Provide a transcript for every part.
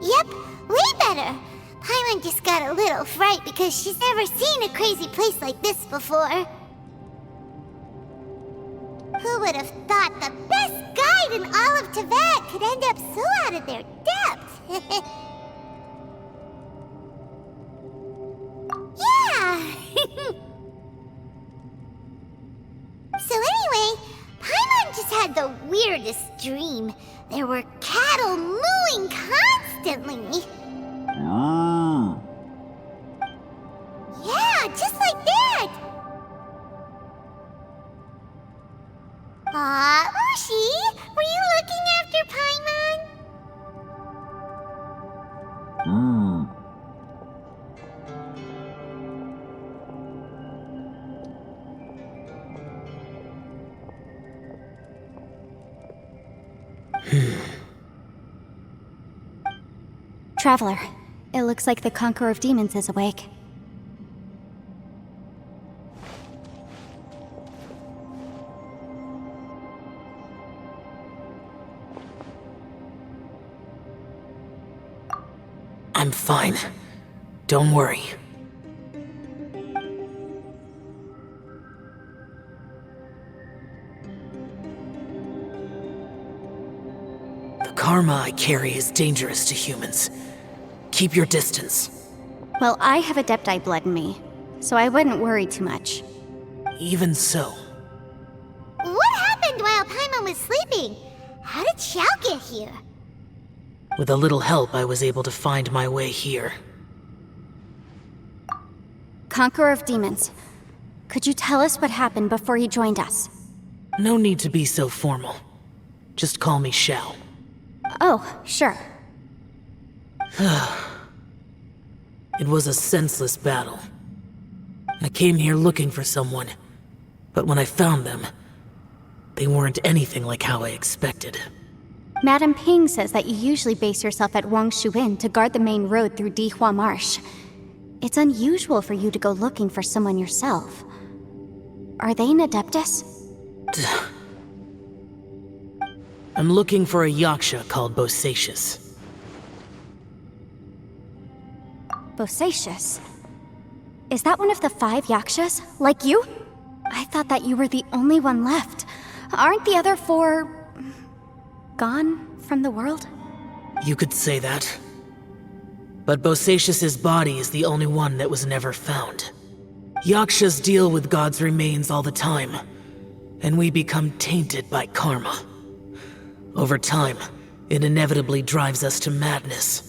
Yep, way better. Paimon just got a little fright because she's never seen a crazy place like this before. Who would have thought the best guide in all of Teyvat could end up so out of their depth? Yeah! So anyway, Paimon just had the weirdest dream. There were cattle mooing constantly. Yeah, just like that! Aw, Ushi, were you looking after Paimon? Traveler, it looks like the Conqueror of Demons is awake. I'm fine. Don't worry. The karma I carry is dangerous to humans. Keep your distance. Well, I have Adepti blood in me, so I wouldn't worry too much. Even so. What happened while Paimon was sleeping? How did Xiao get here? With a little help, I was able to find my way here. Conqueror of Demons, could you tell us what happened before you joined us? No need to be so formal. Just call me Xiao. Oh, sure. It was a senseless battle. I came here looking for someone, but when I found them, they weren't anything like how I expected. Madame Ping says that you usually base yourself at Wangshu Inn to guard the main road through Dihua Marsh. It's unusual for you to go looking for someone yourself. Are they an Adeptus? I'm looking for a Yaksha called Bosacius. Bosacius? Is that one of the 5 Yakshas, like you? I thought that you were the only one left. Aren't the other 4... gone from the world? You could say that. But Bosacius's body is the only one that was never found. Yakshas deal with God's remains all the time, and we become tainted by karma. Over time, it inevitably drives us to madness.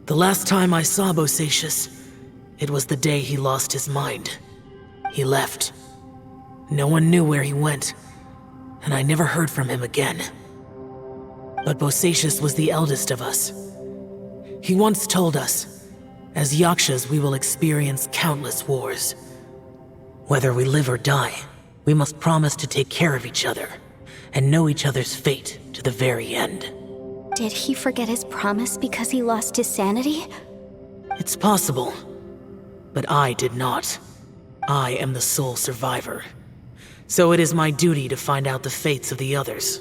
The last time I saw Bosacius, it was the day he lost his mind. He left. No one knew where he went, and I never heard from him again. But Bosacius was the eldest of us. He once told us, as Yakshas we will experience countless wars. Whether we live or die, we must promise to take care of each other, and know each other's fate to the very end. Did he forget his promise because he lost his sanity? It's possible, but I did not. I am the sole survivor. So it is my duty to find out the fates of the others.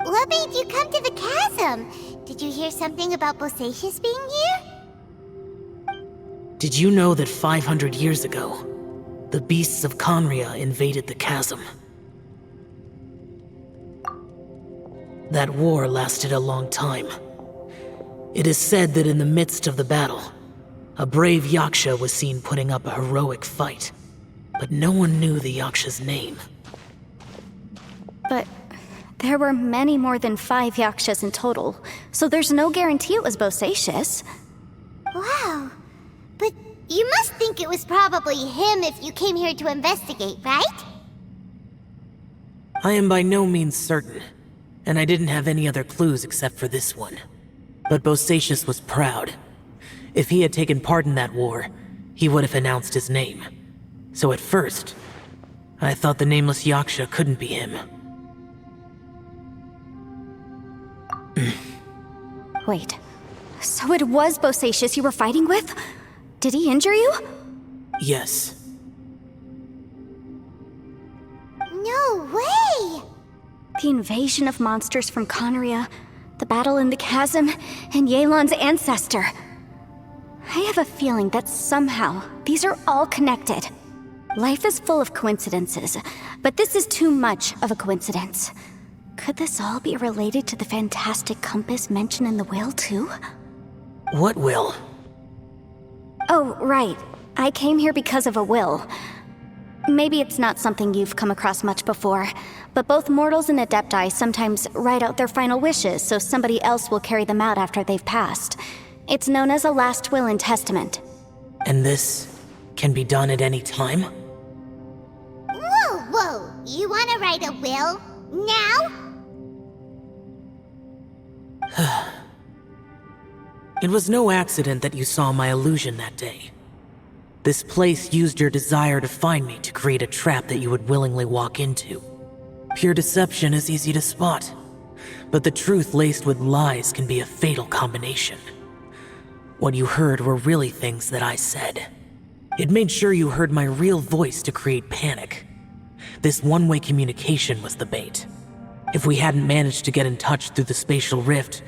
What made you come to the chasm? Did you hear something about Bosacius being here? Did you know that 500 years ago, the beasts of Conria invaded the chasm? That war lasted a long time. It is said that in the midst of the battle, a brave Yaksha was seen putting up a heroic fight, but no one knew the Yaksha's name. But there were many more than 5 Yakshas in total, so there's no guarantee it was Bosacius. Wow. But you must think it was probably him if you came here to investigate, right? I am by no means certain, and I didn't have any other clues except for this one. But Bosacius was proud. If he had taken part in that war, he would have announced his name. So at first, I thought the nameless Yaksha couldn't be him. Wait, so it was Bosacius you were fighting with? Did he injure you? Yes. No way! The invasion of monsters from Conria, the battle in the chasm, and Yelan's ancestor. I have a feeling that somehow these are all connected. Life is full of coincidences, but this is too much of a coincidence. Could this all be related to the fantastic compass mentioned in the will, too? What will? Oh, right. I came here because of a will. Maybe it's not something you've come across much before, but both mortals and adepti sometimes write out their final wishes so somebody else will carry them out after they've passed. It's known as a last will and testament. And this can be done at any time? Whoa, whoa! You wanna write a will? Now? It was no accident that you saw my illusion that day. This place used your desire to find me to create a trap that you would willingly walk into. Pure deception is easy to spot, but the truth laced with lies can be a fatal combination. What you heard were really things that I said. It made sure you heard my real voice to create panic. This one-way communication was the bait. If we hadn't managed to get in touch through the spatial rift,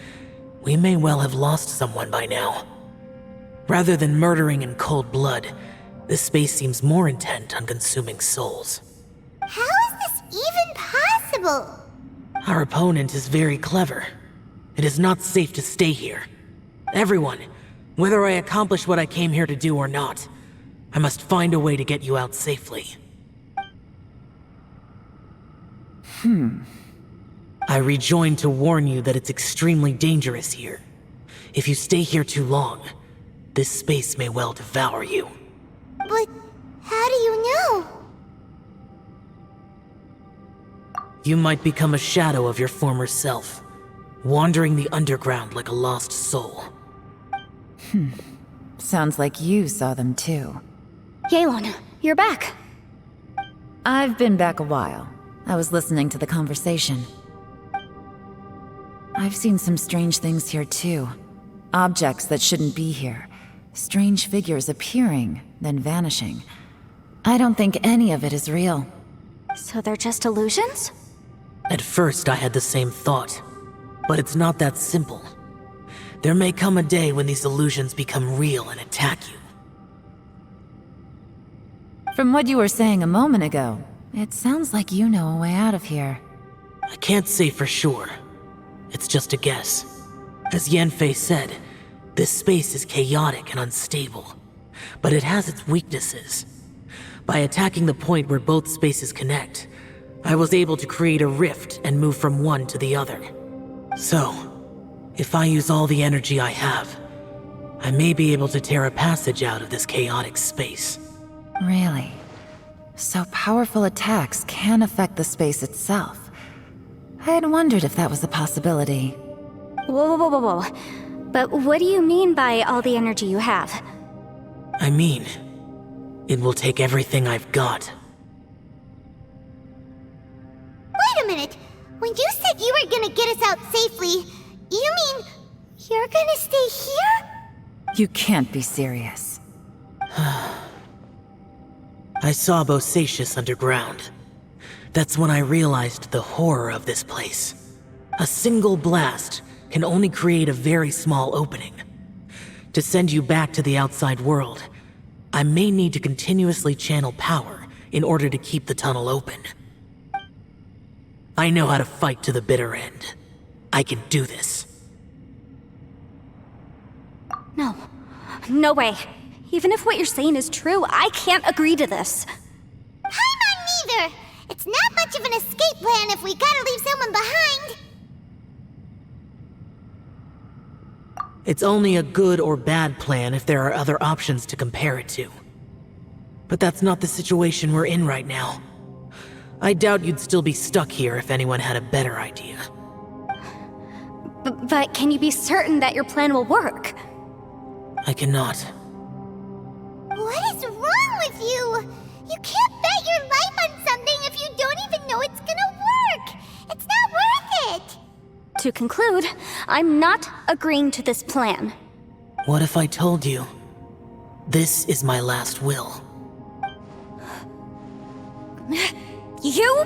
we may well have lost someone by now. Rather than murdering in cold blood, this space seems more intent on consuming souls. How is this even possible? Our opponent is very clever. It is not safe to stay here. Everyone, whether I accomplish what I came here to do or not, I must find a way to get you out safely. I rejoined to warn you that it's extremely dangerous here. If you stay here too long, this space may well devour you. But how do you know? You might become a shadow of your former self, wandering the underground like a lost soul. Sounds like you saw them too. Yelan, you're back. I've been back a while. I was listening to the conversation. I've seen some strange things here too. Objects that shouldn't be here. Strange figures appearing, then vanishing. I don't think any of it is real. So they're just illusions? At first I had the same thought, but it's not that simple. There may come a day when these illusions become real and attack you. From what you were saying a moment ago, it sounds like you know a way out of here. I can't say for sure. It's just a guess. As Yanfei said, this space is chaotic and unstable, but it has its weaknesses. By attacking the point where both spaces connect, I was able to create a rift and move from one to the other. So, if I use all the energy I have, I may be able to tear a passage out of this chaotic space. Really? So powerful attacks can affect the space itself. I had wondered if that was a possibility. Whoa, whoa, whoa, whoa, whoa. But what do you mean by all the energy you have? I mean, it will take everything I've got. Wait a minute! When you said you were gonna get us out safely, you mean you're gonna stay here? You can't be serious. I saw Bosacius underground. That's when I realized the horror of this place. A single blast can only create a very small opening. To send you back to the outside world, I may need to continuously channel power in order to keep the tunnel open. I know how to fight to the bitter end. I can do this. No. No way. Even if what you're saying is true, I can't agree to this. I'm not neither! It's not much of an escape plan if we gotta leave someone behind! It's only a good or bad plan if there are other options to compare it to. But that's not the situation we're in right now. I doubt you'd still be stuck here if anyone had a better idea. But can you be certain that your plan will work? I cannot. What is wrong with you? You can't bet your life on something if you don't even know it's gonna work! It's not worth it! To conclude, I'm not agreeing to this plan. What if I told you, this is my last will? You?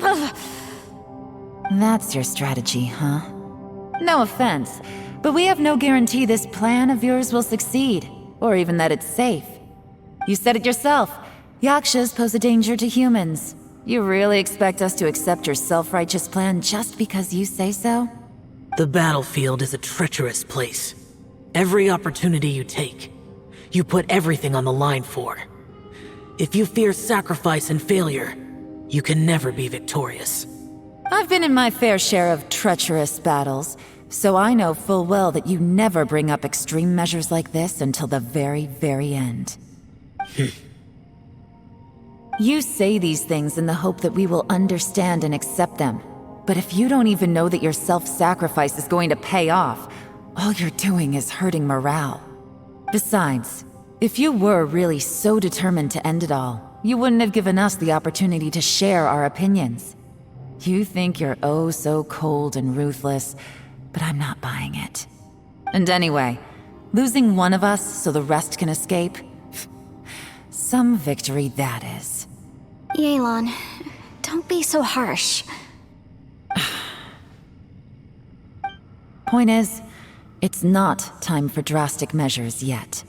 Ugh. That's your strategy, huh? No offense, but we have no guarantee this plan of yours will succeed, or even that it's safe. You said it yourself. Yakshas pose a danger to humans. You really expect us to accept your self-righteous plan just because you say so? The battlefield is a treacherous place. Every opportunity you take, you put everything on the line for. If you fear sacrifice and failure, you can never be victorious. I've been in my fair share of treacherous battles, so I know full well that you never bring up extreme measures like this until the very, very end. You say these things in the hope that we will understand and accept them. But if you don't even know that your self-sacrifice is going to pay off, all you're doing is hurting morale. Besides, if you were really so determined to end it all, you wouldn't have given us the opportunity to share our opinions. You think you're oh so cold and ruthless, but I'm not buying it. And anyway, losing one of us so the rest can escape? Some victory that is. Yelan, don't be so harsh. Point is, it's not time for drastic measures yet.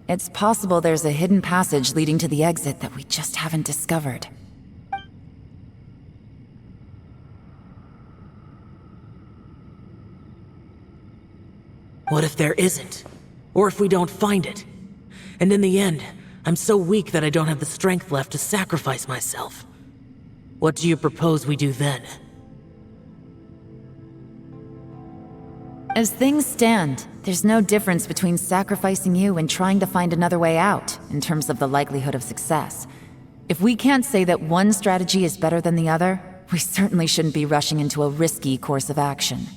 It's possible there's a hidden passage leading to the exit that we just haven't discovered. What if there isn't? Or if we don't find it? And in the end, I'm so weak that I don't have the strength left to sacrifice myself. What do you propose we do then? As things stand, there's no difference between sacrificing you and trying to find another way out, in terms of the likelihood of success. If we can't say that one strategy is better than the other, we certainly shouldn't be rushing into a risky course of action.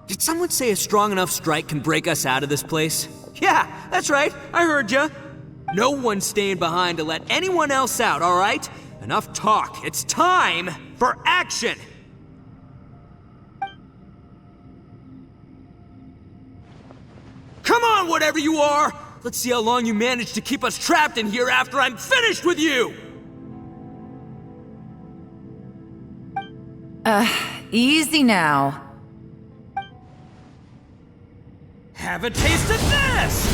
Did someone say a strong enough strike can break us out of this place? Yeah, that's right, I heard ya. No one's staying behind to let anyone else out, alright? Enough talk, it's time for action! Come on, whatever you are! Let's see how long you manage to keep us trapped in here after I'm finished with you! Easy now. Have a taste of this!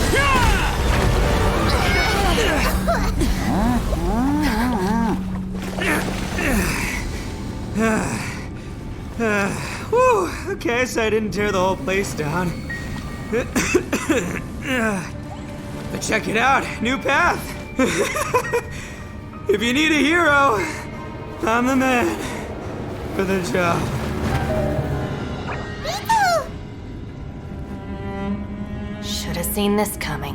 Whew, okay, so I didn't tear the whole place down. But check it out, new path. If you need a hero, I'm the man for the job. Itto! Should have seen this coming.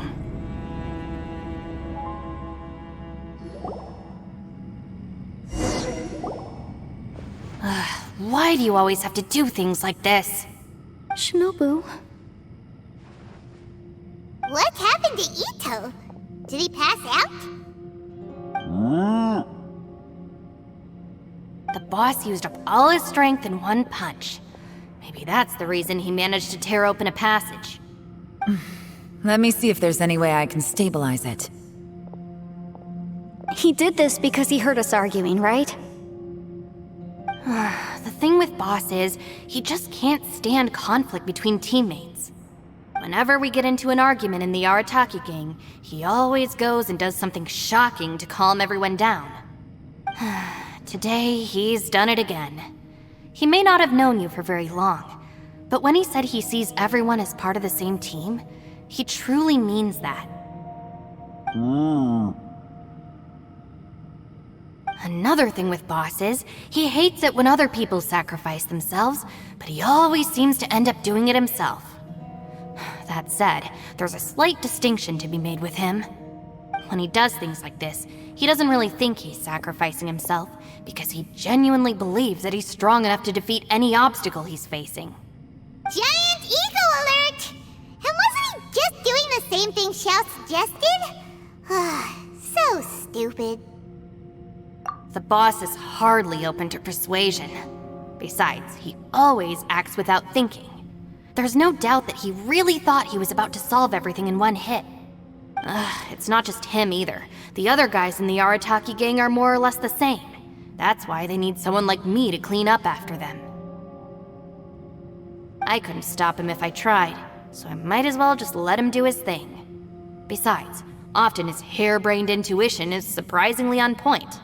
Why do you always have to do things like this? Shinobu, What happened to Itto? Did he pass out? The boss used up all his strength in one punch. Maybe that's the reason he managed to tear open a passage. Let me see if there's any way I can stabilize it. he did this because he heard us arguing, right? The thing with Boss is, he just can't stand conflict between teammates. Whenever we get into an argument in the Arataki gang, he always goes and does something shocking to calm everyone down. Today, he's done it again. He may not have known you for very long, but when he said he sees everyone as part of the same team, he truly means that. Another thing with Boss is, he hates it when other people sacrifice themselves, but he always seems to end up doing it himself. That said, there's a slight distinction to be made with him. When he does things like this, he doesn't really think he's sacrificing himself, because he genuinely believes that he's strong enough to defeat any obstacle he's facing. Giant ego alert! And wasn't he just doing the same thing Xiao suggested? So stupid. The boss is hardly open to persuasion. Besides, he always acts without thinking. There's no doubt that he really thought he was about to solve everything in one hit. It's not just him either. The other guys in the Arataki gang are more or less the same. That's why they need someone like me to clean up after them. I couldn't stop him if I tried, so I might as well just let him do his thing. Besides, often his harebrained intuition is surprisingly on point.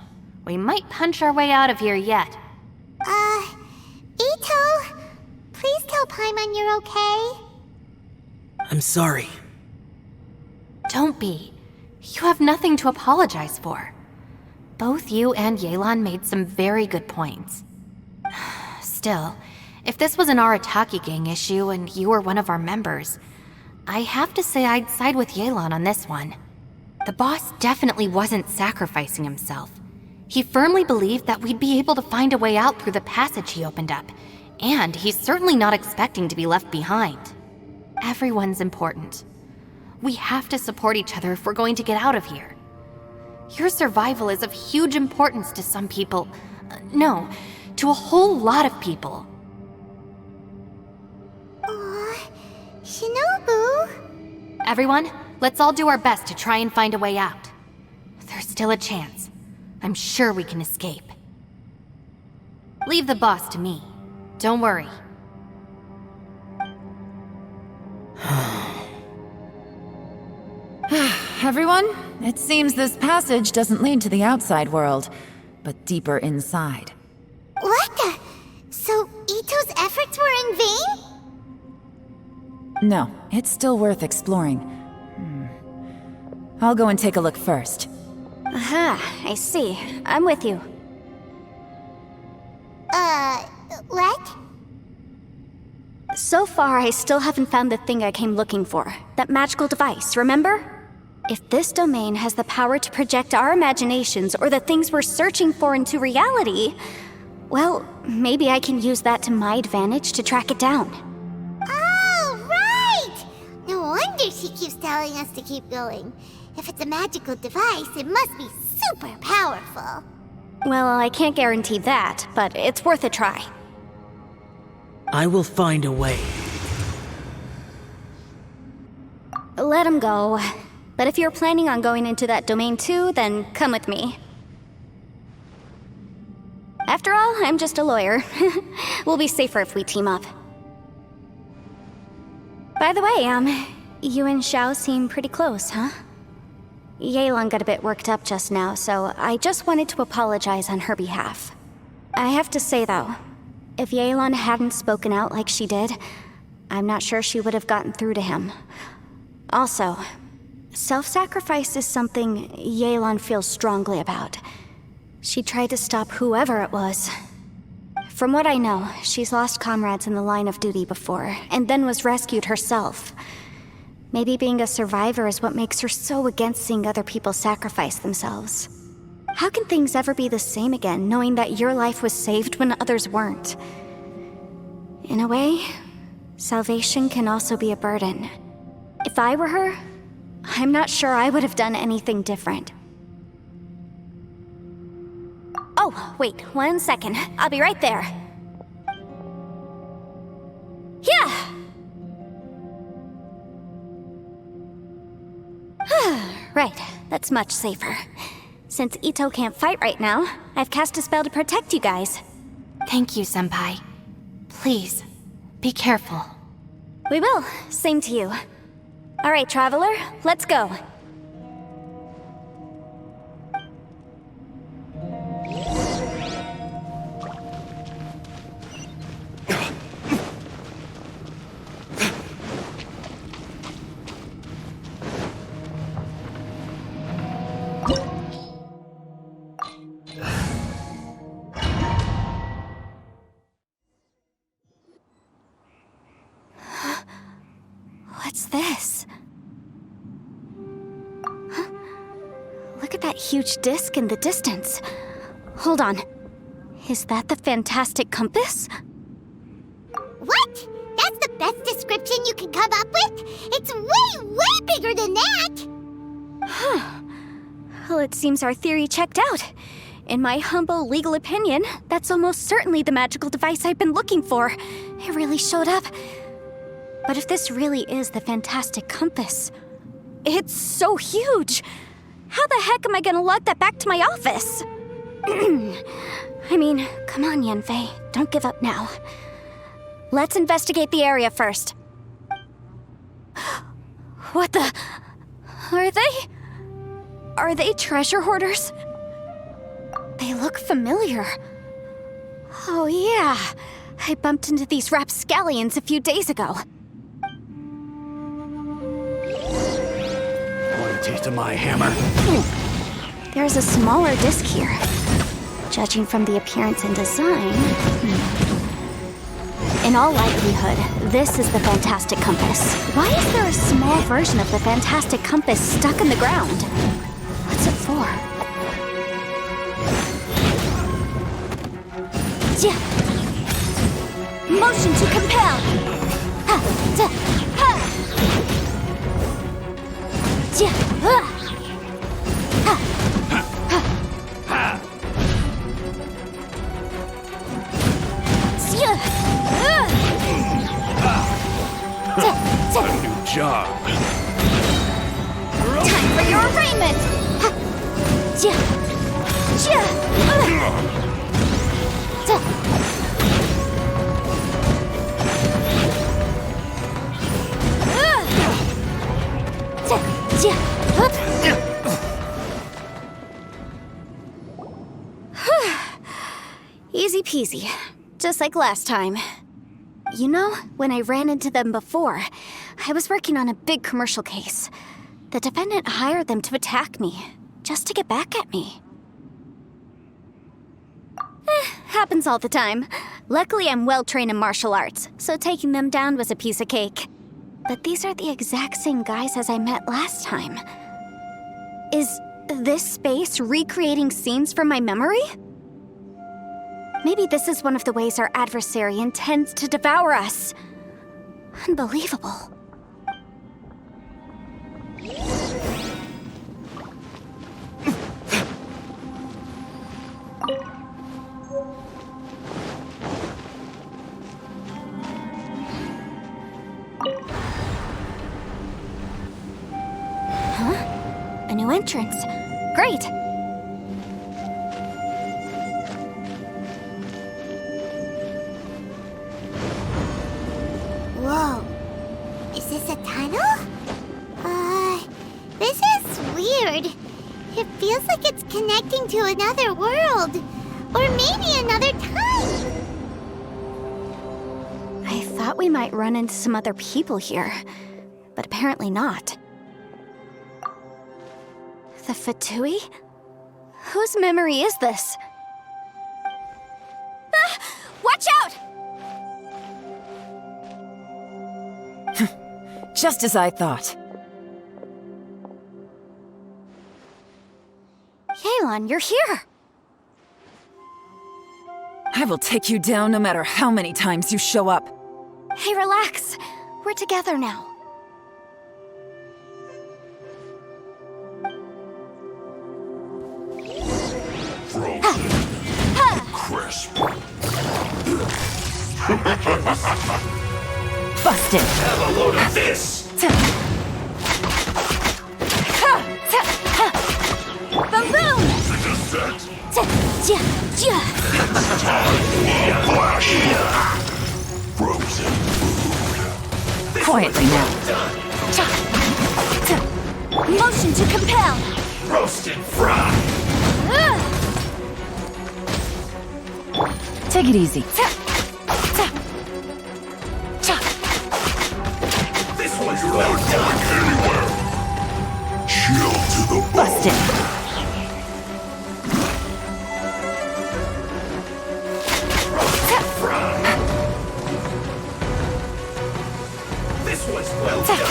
We might punch our way out of here yet. Itto, please tell Paimon you're okay. I'm sorry. Don't be. You have nothing to apologize for. Both you and Yelan made some very good points. Still, if this was an Arataki gang issue and you were one of our members, I have to say I'd side with Yelan on this one. The boss definitely wasn't sacrificing himself. He firmly believed that we'd be able to find a way out through the passage he opened up, and he's certainly not expecting to be left behind. Everyone's important. We have to support each other if we're going to get out of here. Your survival is of huge importance to some people. No, to a whole lot of people. Aw, Shinobu. Everyone, let's all do our best to try and find a way out. There's still a chance. I'm sure we can escape. Leave the boss to me. Don't worry. Everyone, it seems this passage doesn't lead to the outside world, but deeper inside. What the? So Itto's efforts were in vain? No, it's still worth exploring. I'll go and take a look first. Aha, I see. I'm with you. What? So far, I still haven't found the thing I came looking for. That magical device, remember? If this domain has the power to project our imaginations or the things we're searching for into reality, well, maybe I can use that to my advantage to track it down. Oh, right! No wonder she keeps telling us to keep going. If it's a magical device, it must be super powerful. Well, I can't guarantee that, but it's worth a try. I will find a way. Let him go. But if you're planning on going into that domain too, then come with me. After all, I'm just a lawyer. We'll be safer if we team up. By the way, you and Xiao seem pretty close, huh? Yelan got a bit worked up just now, so I just wanted to apologize on her behalf. I have to say though, if Yelan hadn't spoken out like she did, I'm not sure she would have gotten through to him. Also, self-sacrifice is something Yelan feels strongly about. She tried to stop whoever it was. From what I know, she's lost comrades in the line of duty before, and then was rescued herself. Maybe being a survivor is what makes her so against seeing other people sacrifice themselves. How can things ever be the same again, knowing that your life was saved when others weren't? In a way, salvation can also be a burden. If I were her, I'm not sure I would have done anything different. Oh, wait, 1 second. I'll be right there. Yeah! Right, that's much safer. Since Itto can't fight right now, I've cast a spell to protect you guys. Thank you, Senpai. Please, be careful. We will. Same to you. All right, Traveler, let's go. What's this? Huh? Look at that huge disc in the distance. Hold on. Is that the fantastic compass? What? That's the best description you can come up with? It's way, way bigger than that! Huh. Well, it seems our theory checked out. In my humble legal opinion, that's almost certainly the magical device I've been looking for. It really showed up. But if this really is the fantastic compass, it's so huge! How the heck am I gonna lug that back to my office? I mean, come on, Yanfei. Don't give up now. Let's investigate the area first. What the... Are they treasure hoarders? They look familiar. Oh yeah, I bumped into these rapscallions a few days ago. Want a taste of my hammer? There's a smaller disc here. Judging from the appearance and design... In all likelihood, this is the Fantastic Compass. Why is there a small version of the Fantastic Compass stuck in the ground? What's it for? Yeah. Motion to compel! Ha! Ta! Ha! Yeah. Ha! A new job. Time for your arraignment! Easy peasy, just like last time. You know, when I ran into them before, I was working on a big commercial case. The defendant hired them to attack me, just to get back at me. Happens all the time. Luckily, I'm well-trained in martial arts, so taking them down was a piece of cake. But these are the exact same guys as I met last time. Is this space recreating scenes from my memory? Maybe this is one of the ways our adversary intends to devour us. Unbelievable. Huh? A new entrance. Great! Whoa. Is this a tunnel? This is weird. It feels like it's connecting to another world. Or maybe another time. I thought we might run into some other people here, but apparently not. The Fatui? Whose memory is this? Ah! Watch out! Just as I thought. Yelan, you're here! I will take you down no matter how many times you show up. Hey, relax. We're together now. Crisp. Busted! Have a load of this! Boom! Frozen food. Quietly now. Motion to compel! Roasted fry. Take it easy. This one's not going anywhere. Chill to the bone. Busted! Roasted fry. This one's well done.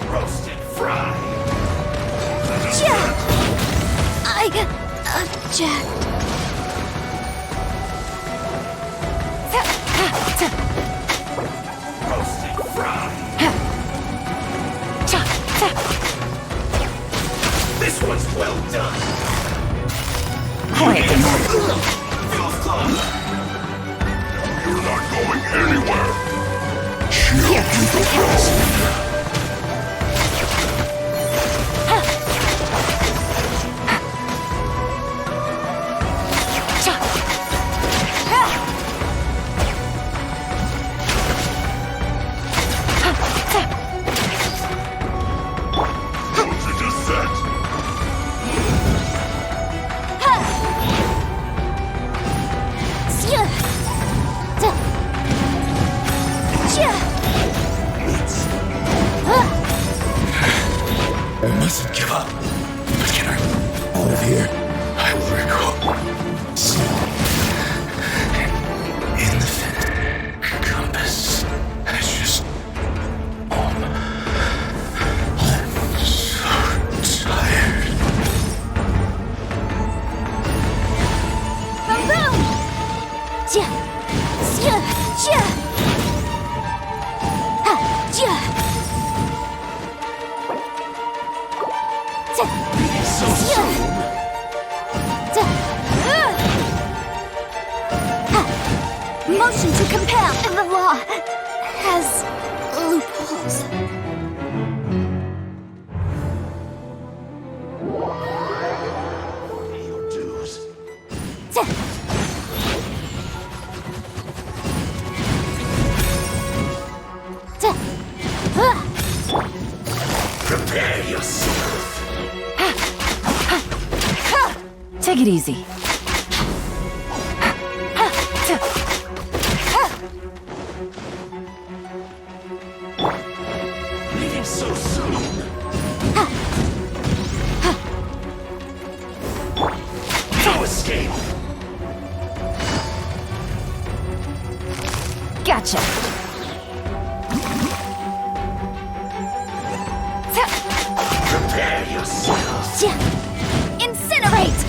Roasted fry. Motion to compel. The law has loopholes. Your dues. Prepare yourself. Take it easy. Leaving so soon. No escape. Gotcha. Prepare yourself. Incinerate!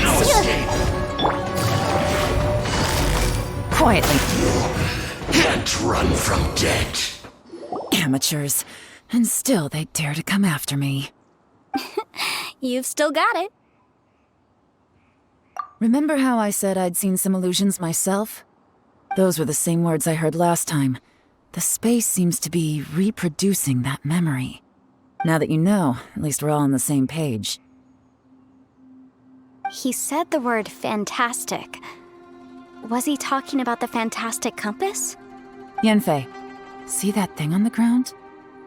No escape. Quietly. Can't run from death. Amateurs. And still they dare to come after me. You've still got it. Remember how I said I'd seen some illusions myself? Those were the same words I heard last time. The space seems to be reproducing that memory. Now that you know, at least we're all on the same page. He said the word fantastic. Was he talking about the fantastic compass? Yanfei, see that thing on the ground?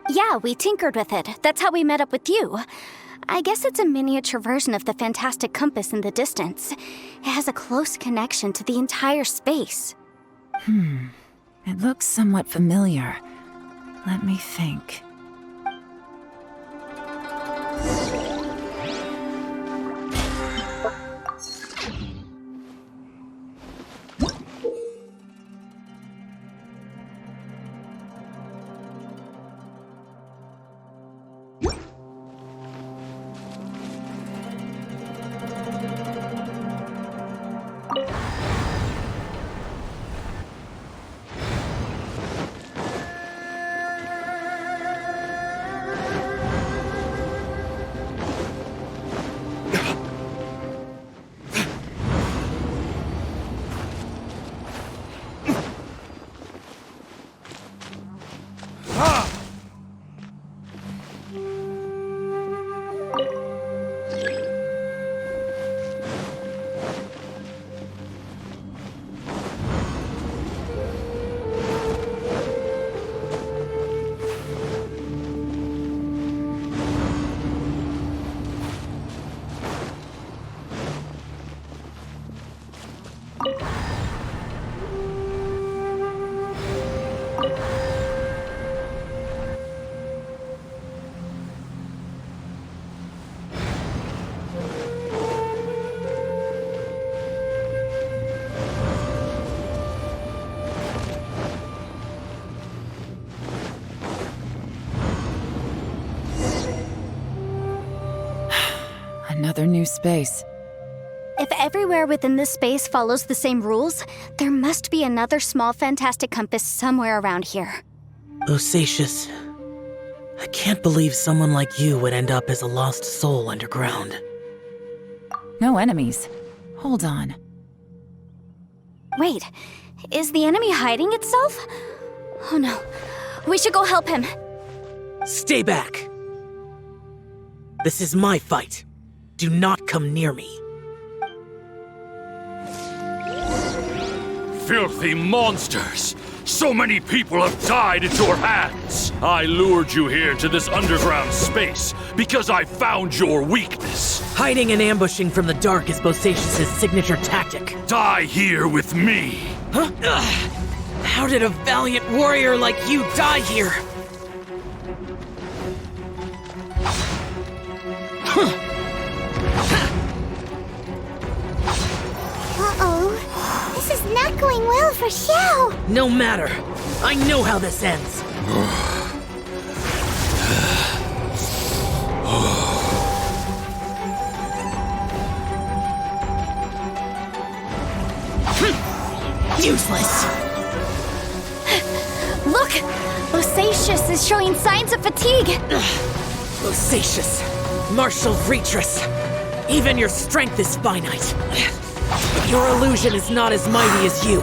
Yeah, we tinkered with it. That's how we met up with you. I guess it's a miniature version of the fantastic compass in the distance. It has a close connection to the entire space. It looks somewhat familiar. Let me think. Another new space. If everywhere within this space follows the same rules, there must be another small fantastic compass somewhere around here. Bosacius, I can't believe someone like you would end up as a lost soul underground. No enemies. Hold on. Wait, is the enemy hiding itself? Oh no, we should go help him. Stay back! This is my fight. Do not come near me. Filthy monsters! So many people have died at your hands! I lured you here to this underground space because I found your weakness. Hiding and ambushing from the dark is Bosacius' signature tactic. Die here with me! Huh? Ugh. How did a valiant warrior like you die here? Uh-oh. This is not going well for Xiao. No matter. I know how this ends. Useless! Look! Bosacius is showing signs of fatigue! Bosacius, Martial Vitris, even your strength is finite. Your illusion is not as mighty as you.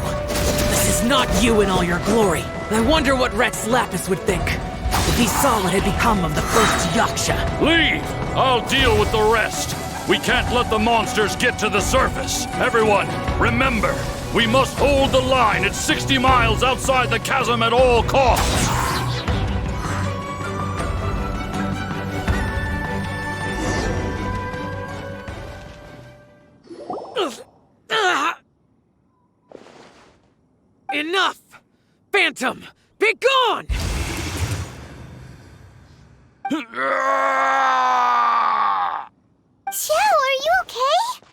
This is not you in all your glory. I wonder what Rex Lapis would think if he saw what had become of the first Yaksha. Leave! I'll deal with the rest. We can't let the monsters get to the surface. Everyone, remember, we must hold the line at 60 miles outside the chasm at all costs. Enough! Phantom, be gone! Xiao, are you okay?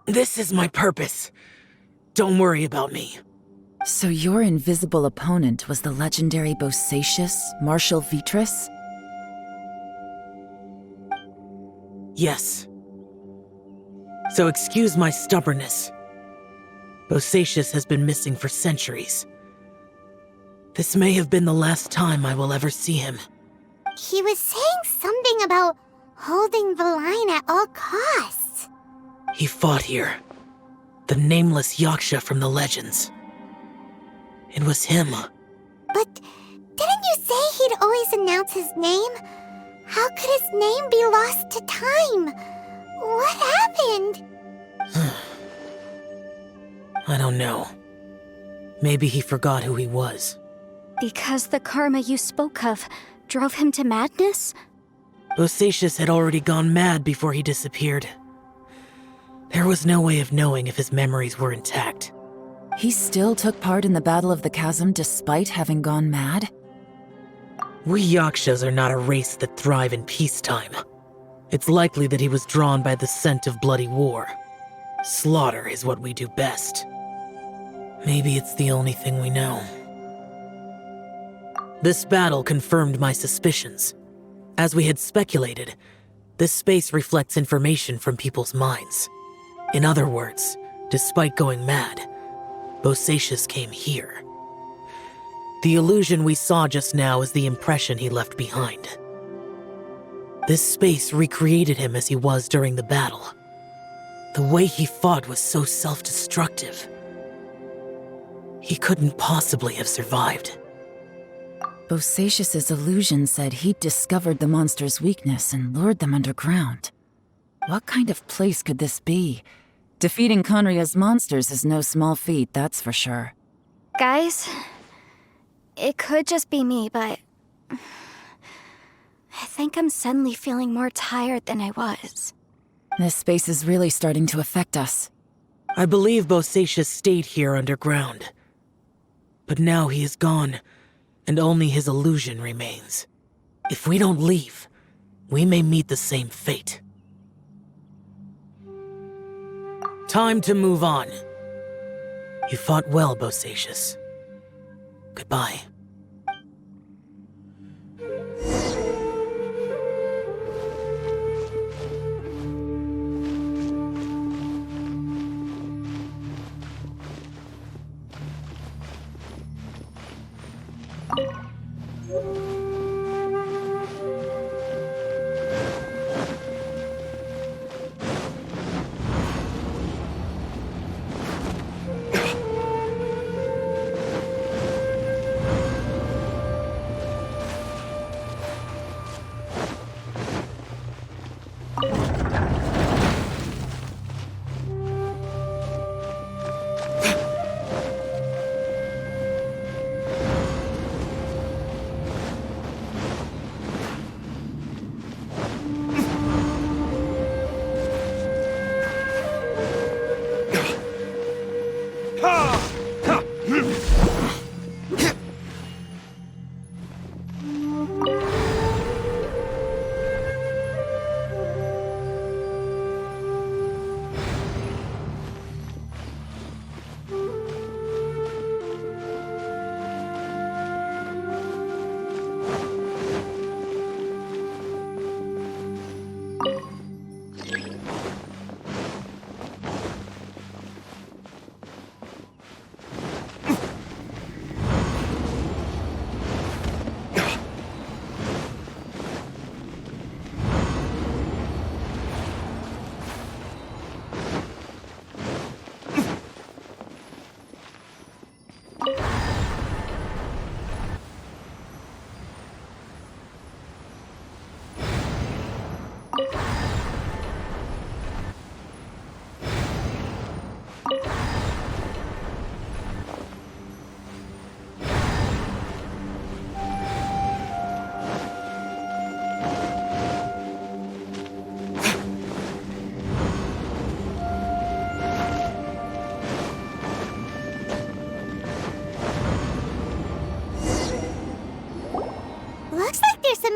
This is my purpose. Don't worry about me. So your invisible opponent was the legendary Bosacius, Martial Vitris? Yes. So excuse my stubbornness. Bosacius has been missing for centuries. This may have been the last time I will ever see him. He was saying something about holding the line at all costs. He fought here. The nameless Yaksha from the legends. It was him. But didn't you say he'd always announce his name? How could his name be lost to time? What happened? I don't know. Maybe he forgot who he was. Because the karma you spoke of drove him to madness? Bosacius had already gone mad before he disappeared. There was no way of knowing if his memories were intact. He still took part in the Battle of the Chasm despite having gone mad? We Yakshas are not a race that thrive in peacetime. It's likely that he was drawn by the scent of bloody war. Slaughter is what we do best. Maybe it's the only thing we know. This battle confirmed my suspicions. As we had speculated, this space reflects information from people's minds. In other words, despite going mad, Bosacius came here. The illusion we saw just now is the impression he left behind. This space recreated him as he was during the battle. The way he fought was so self-destructive. He couldn't possibly have survived. Bosacius's illusion said he'd discovered the monster's weakness and lured them underground. What kind of place could this be? Defeating Conria's monsters is no small feat, that's for sure. Guys, it could just be me, but I think I'm suddenly feeling more tired than I was. This space is really starting to affect us. I believe Bosacius stayed here underground. But now he is gone, and only his illusion remains. If we don't leave, we may meet the same fate. Time to move on. You fought well, Bosacius. Goodbye.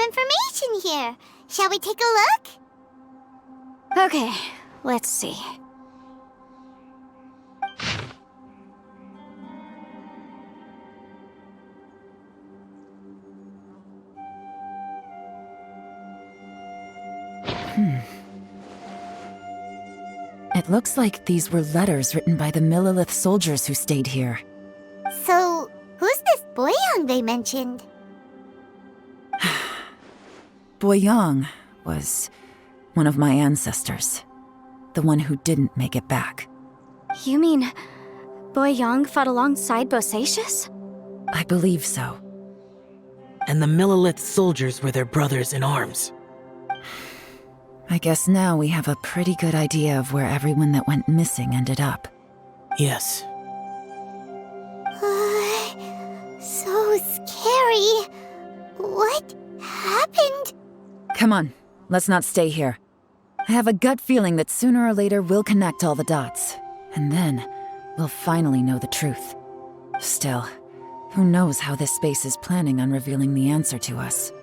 information here. Shall we take a look? Okay, let's see. It looks like these were letters written by the Millelith soldiers who stayed here. So, who's this Boyang they mentioned? Boyang was one of my ancestors. The one who didn't make it back. You mean Boyang fought alongside Bosacius? I believe so. And the Millelith soldiers were their brothers in arms. I guess now we have a pretty good idea of where everyone that went missing ended up. Yes. So scary. What happened? Come on, let's not stay here. I have a gut feeling that sooner or later we'll connect all the dots. And then, we'll finally know the truth. Still, who knows how this space is planning on revealing the answer to us.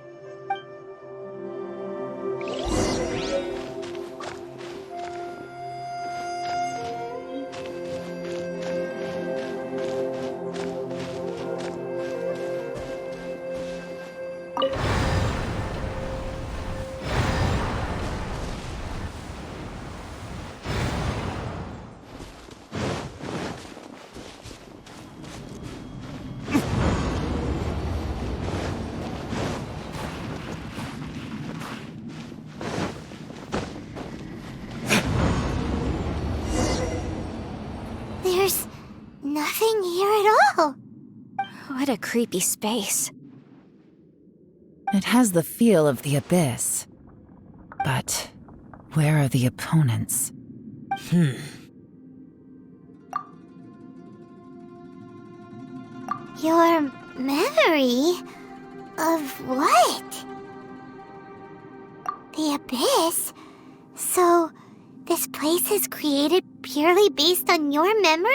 There's nothing here at all. What a creepy space. It has the feel of the abyss. But where are the opponents? Your memory of what? The abyss? So, this place is created purely based on your memory?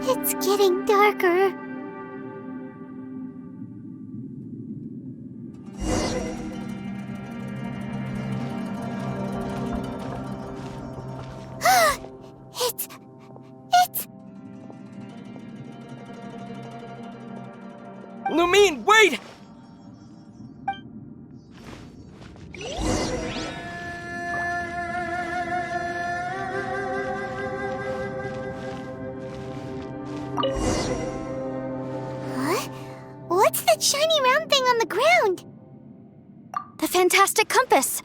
It's getting darker. It's... Lumine, wait! Huh? What's that shiny round thing on the ground? The fantastic compass!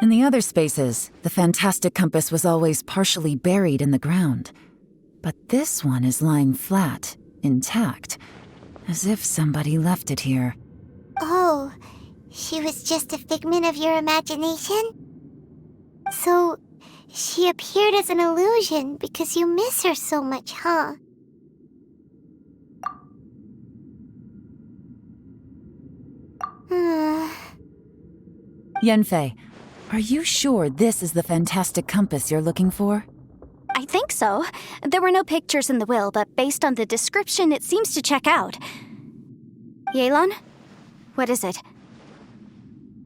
In the other spaces, the fantastic compass was always partially buried in the ground. But this one is lying flat, intact, as if somebody left it here. Oh, she was just a figment of your imagination? So, she appeared as an illusion because you miss her so much, huh? Yanfei, are you sure this is the fantastic compass you're looking for? I think so. There were no pictures in the will, but based on the description, it seems to check out. Yelan? What is it?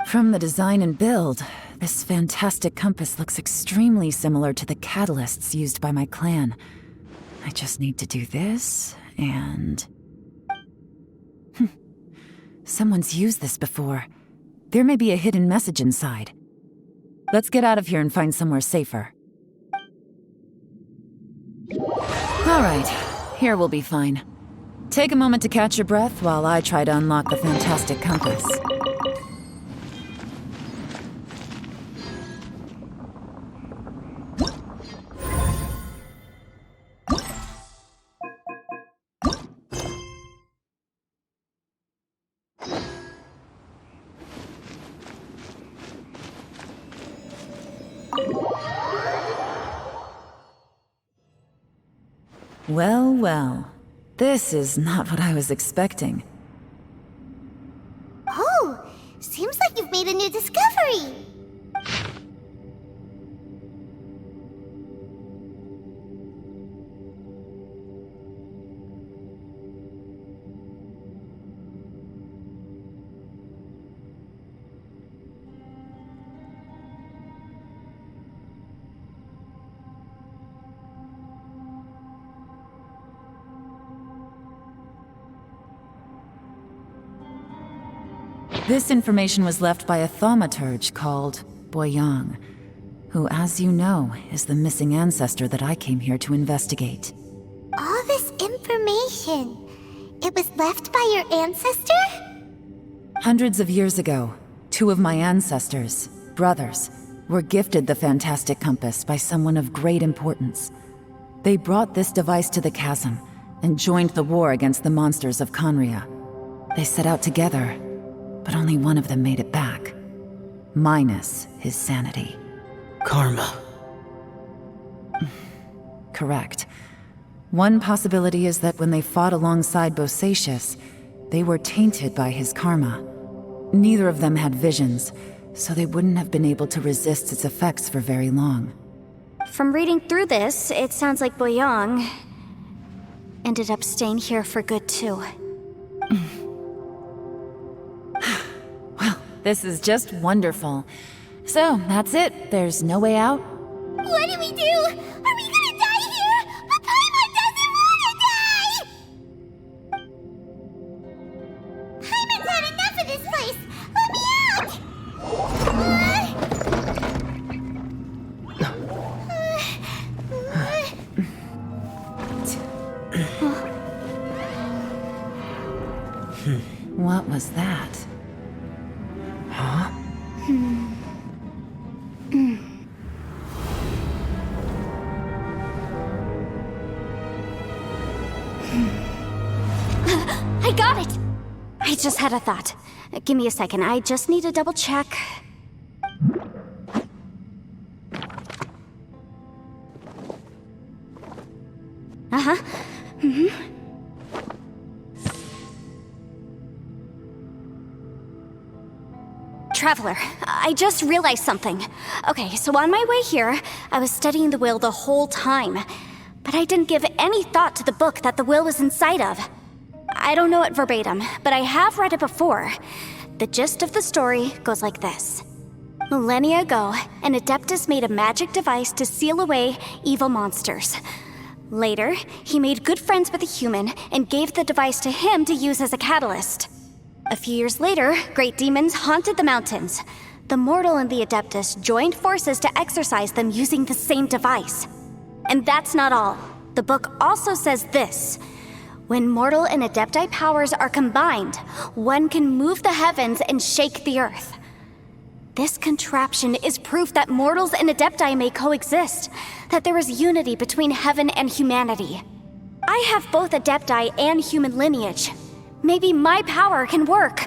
From the design and build, this fantastic compass looks extremely similar to the catalysts used by my clan. I just need to do this, and... Someone's used this before. There may be a hidden message inside. Let's get out of here and find somewhere safer. Alright, here we'll be fine. Take a moment to catch your breath while I try to unlock the fantastic compass. Well, well. This is not what I was expecting. Oh, seems like you've made a new discovery. This information was left by a thaumaturge called Boyang, who, as you know, is the missing ancestor that I came here to investigate. All this information, it was left by your ancestor? Hundreds of years ago, two of my ancestors, brothers, were gifted the fantastic compass by someone of great importance. They brought this device to the chasm and joined the war against the monsters of Conria. They set out together, but only one of them made it back. Minus his sanity. Karma. Correct. One possibility is that when they fought alongside Bosacius, they were tainted by his karma. Neither of them had visions, so they wouldn't have been able to resist its effects for very long. From reading through this, it sounds like Boyang ended up staying here for good too. Well, this is just wonderful. So, that's it. There's no way out? What do we do? Are we gonna die here? But Paimon doesn't wanna die! Paimon's had enough of this place! Let me out! What was that? Huh? I got it! I just had a thought. Give me a second, I just need to double check. Uh-huh. Traveler, I just realized something. Okay, so on my way here, I was studying the will the whole time. But I didn't give any thought to the book that the will was inside of. I don't know it verbatim, but I have read it before. The gist of the story goes like this. Millennia ago, an Adeptus made a magic device to seal away evil monsters. Later, he made good friends with a human and gave the device to him to use as a catalyst. A few years later, great demons haunted the mountains. The mortal and the Adeptus joined forces to exorcise them using the same device. And that's not all. The book also says this. When mortal and Adepti powers are combined, one can move the heavens and shake the earth. This contraption is proof that mortals and Adepti may coexist, that there is unity between heaven and humanity. I have both Adepti and human lineage. Maybe my power can work.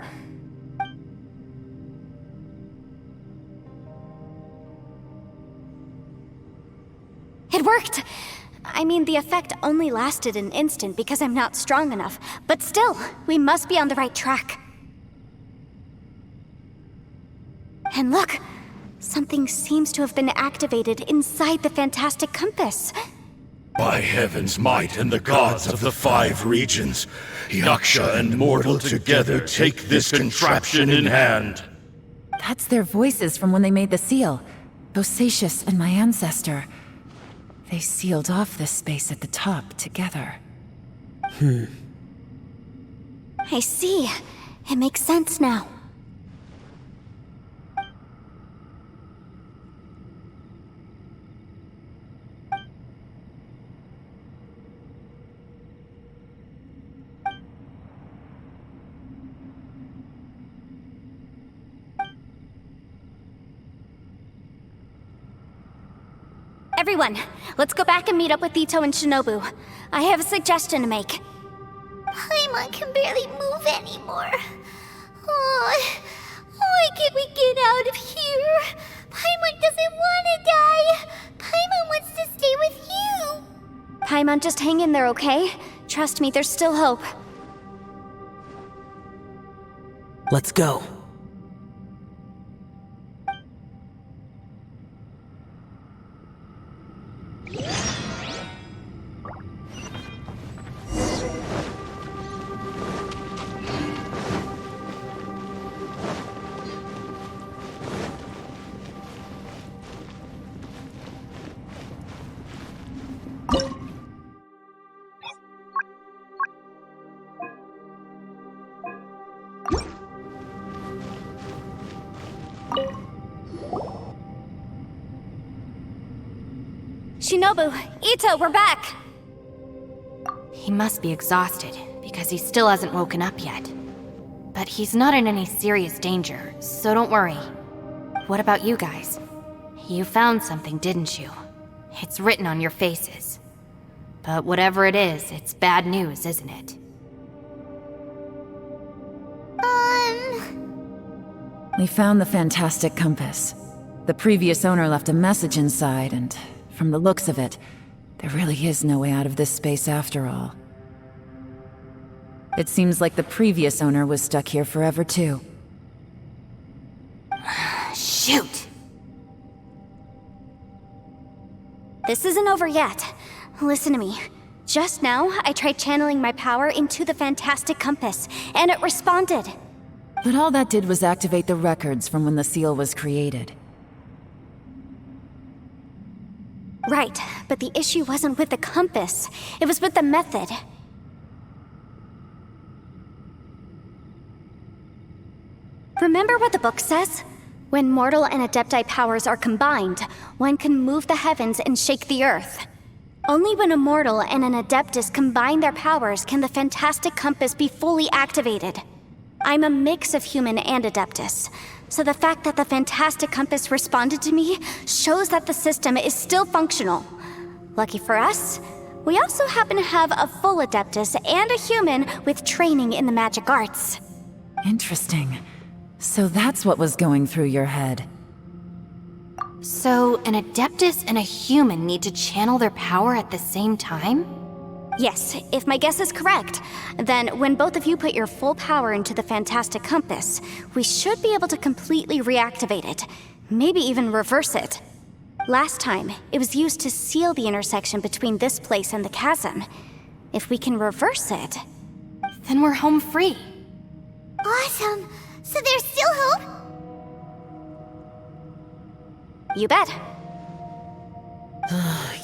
It worked! I mean, the effect only lasted an instant because I'm not strong enough, but still, we must be on the right track. And look! Something seems to have been activated inside the fantastic compass. By heaven's might and the gods of the 5 regions, Yaksha and mortal together take this contraption in hand. That's their voices from when they made the seal. Bosacius and my ancestor. They sealed off this space at the top together. I see. It makes sense now. Everyone, let's go back and meet up with Itto and Shinobu. I have a suggestion to make. Paimon can barely move anymore. Oh, why can't we get out of here? Paimon doesn't want to die. Paimon wants to stay with you. Paimon, just hang in there, okay? Trust me, there's still hope. Let's go. Shinobu, Itto, we're back! He must be exhausted, because he still hasn't woken up yet. But he's not in any serious danger, so don't worry. What about you guys? You found something, didn't you? It's written on your faces. But whatever it is, it's bad news, isn't it? We found the fantastic compass. The previous owner left a message inside, and from the looks of it, there really is no way out of this space after all. It seems like the previous owner was stuck here forever too. Shoot! This isn't over yet. Listen to me. Just now, I tried channeling my power into the fantastic compass, and it responded. But all that did was activate the records from when the seal was created. Right, but the issue wasn't with the compass. It was with the method. Remember what the book says? When mortal and adepti powers are combined, one can move the heavens and shake the earth. Only when a mortal and an adeptus combine their powers can the fantastic compass be fully activated. I'm a mix of human and adeptus, so the fact that the fantastic compass responded to me shows that the system is still functional. Lucky for us, we also happen to have a full adeptus and a human with training in the magic arts. Interesting. So that's what was going through your head. So, an adeptus and a human need to channel their power at the same time? Yes, if my guess is correct, then when both of you put your full power into the fantastic compass, we should be able to completely reactivate it, maybe even reverse it. Last time, it was used to seal the intersection between this place and the chasm. If we can reverse it, Then we're home free. Awesome! So there's still hope? you bet.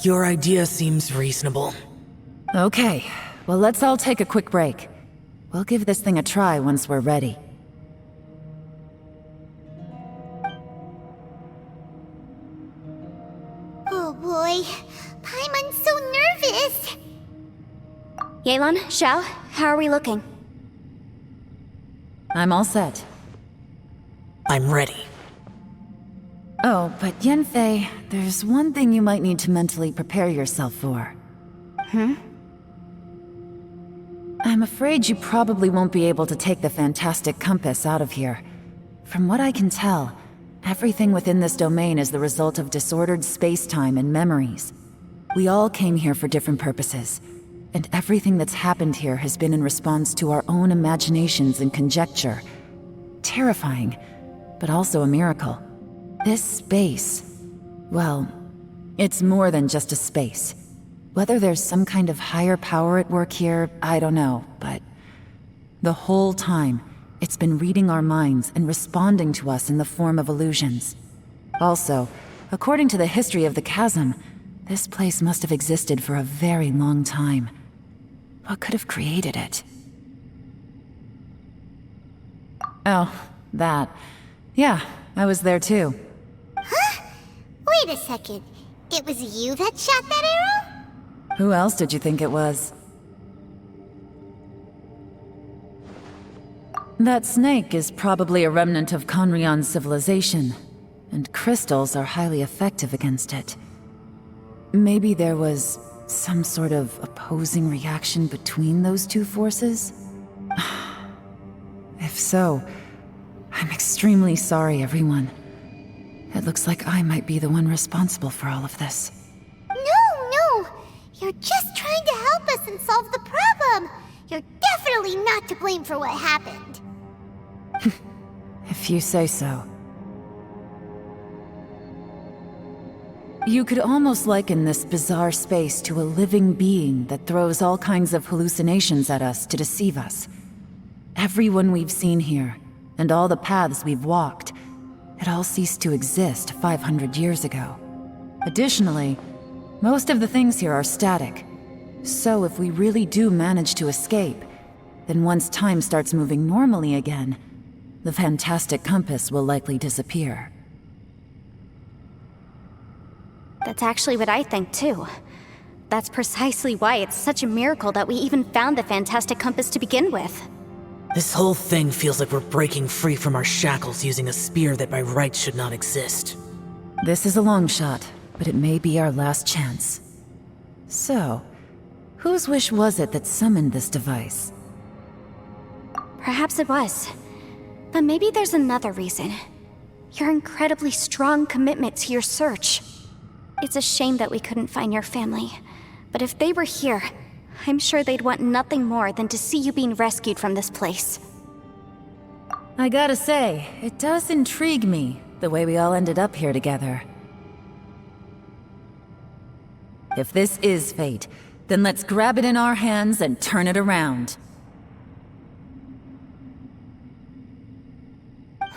Your idea seems reasonable. Okay, well let's all take a quick break. We'll give this thing a try once we're ready. Oh boy, Paimon's so nervous. Yelan, Xiao, how are we looking? I'm all set. I'm ready. Oh, but Yanfei, there's one thing you might need to mentally prepare yourself for. I'm afraid you probably won't be able to take the fantastic compass out of here. From what I can tell, everything within this domain is the result of disordered space-time and memories. We all came here for different purposes, and everything that's happened here has been in response to our own imaginations and conjecture. Terrifying, but also a miracle. This space, well, it's more than just a space. Whether there's some kind of higher power at work here, I don't know, but the whole time, it's been reading our minds and responding to us in the form of illusions. Also, according to the history of the chasm, this place must have existed for a very long time. What could have created it? Oh, that. Yeah, I was there too. Wait a second. It was you that shot that arrow? Who else did you think it was? That snake is probably a remnant of Conrion's civilization, and crystals are highly effective against it. Maybe there was some sort of opposing reaction between those two forces? If so, I'm extremely sorry, everyone. It looks like I might be the one responsible for all of this. No! You're just trying to help us and solve the problem! You're definitely not to blame for what happened. If you say so. You could almost liken this bizarre space to a living being that throws all kinds of hallucinations at us to deceive us. Everyone we've seen here, and all the paths we've walked, it all ceased to exist 500 years ago. Additionally, most of the things here are static. So if we really do manage to escape, then once time starts moving normally again, the fantastic compass will likely disappear. That's actually what I think, too. That's precisely why it's such a miracle that we even found the fantastic compass to begin with. This whole thing feels like we're breaking free from our shackles using a spear that by rights should not exist. This is a long shot, but it may be our last chance. So, whose wish was it that summoned this device? Perhaps it was. But maybe there's another reason. Your incredibly strong commitment to your search. It's a shame that we couldn't find your family. But if they were here, I'm sure they'd want nothing more than to see you being rescued from this place. I gotta say, it does intrigue me, the way we all ended up here together. If this is fate, then let's grab it in our hands and turn it around.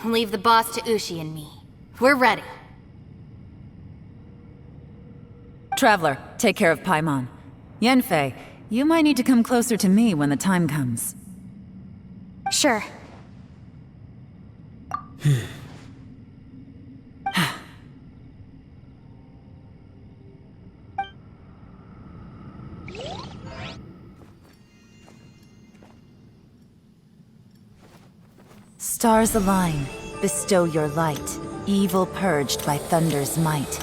Leave the boss to Ushi and me. We're ready. Traveler, take care of Paimon. Yanfei, you might need to come closer to me when the time comes. Sure. Stars align, bestow your light, evil purged by thunder's might.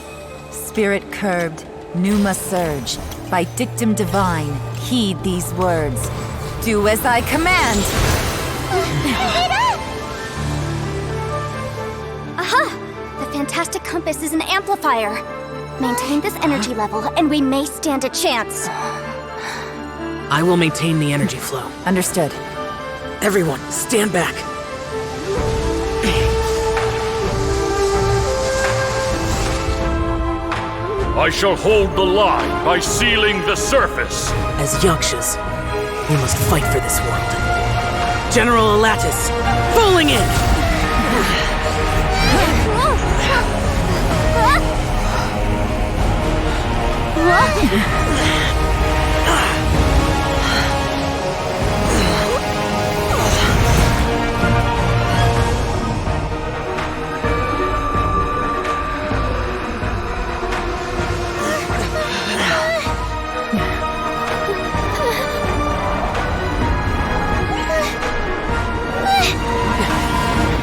Spirit curbed, pneuma surge, by dictum divine, heed these words. Do as I command! Aha! The fantastic compass is an amplifier. Maintain this energy level, and we may stand a chance. I will maintain the energy flow. Understood. Everyone, stand back. I shall hold the line by sealing the surface. As Yakshas, we must fight for this world. General Elatus, falling in!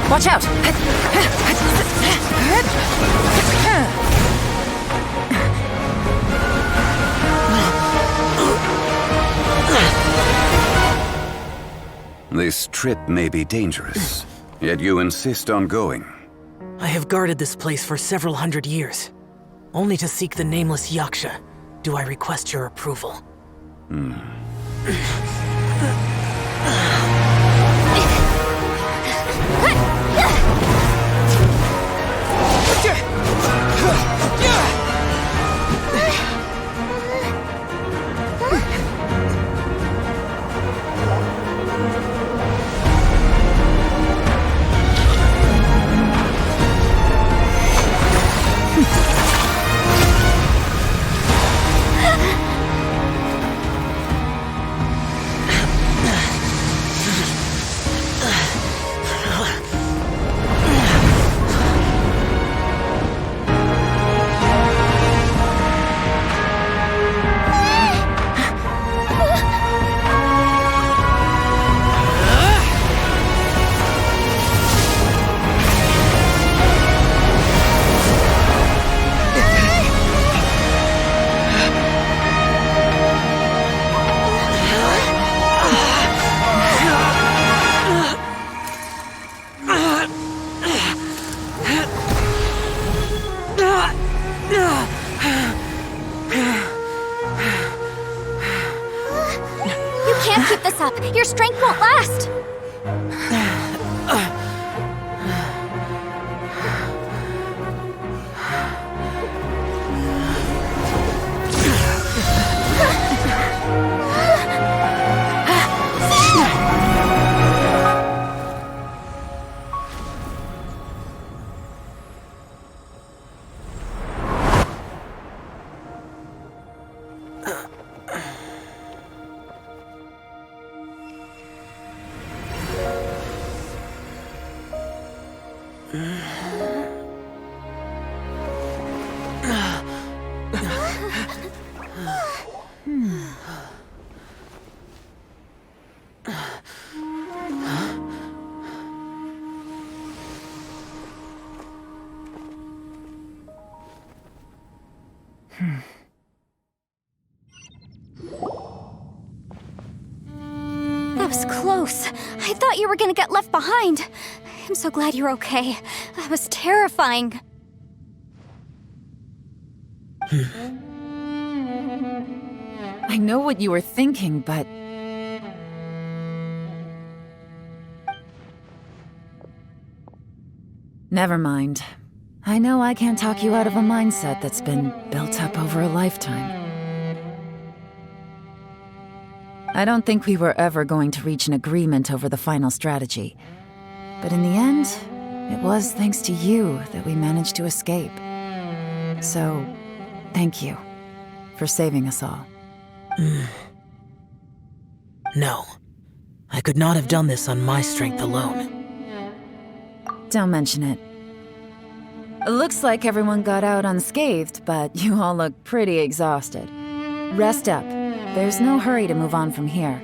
Watch out! This trip may be dangerous, yet you insist on going. I have guarded this place for several hundred years. Only to seek the nameless Yaksha do I request your approval. Your strength won't last! was close. I thought you were gonna get left behind. I'm so glad you're okay. That was terrifying. I know what you were thinking, but... Never mind. I know I can't talk you out of a mindset that's been built up over a lifetime. I don't think we were ever going to reach an agreement over the final strategy. But in the end, it was thanks to you that we managed to escape. So, thank you for saving us all. No. I could not have done this on my strength alone. Don't mention it. It looks like everyone got out unscathed, but you all look pretty exhausted. Rest up. There's no hurry to move on from here.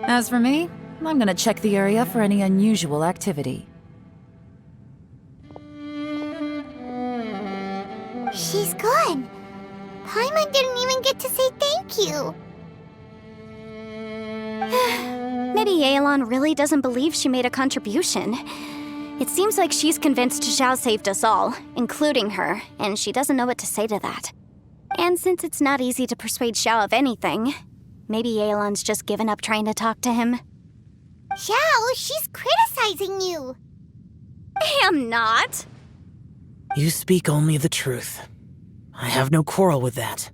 As for me, I'm gonna check the area for any unusual activity. She's gone. Paimon didn't even get to say thank you. Maybe Yelan really doesn't believe she made a contribution. It seems like she's convinced Xiao saved us all, including her, and she doesn't know what to say to that. And since it's not easy to persuade Xiao of anything, maybe Yelan's just given up trying to talk to him. Xiao, she's criticizing you. I am not. You speak only the truth. I have no quarrel with that.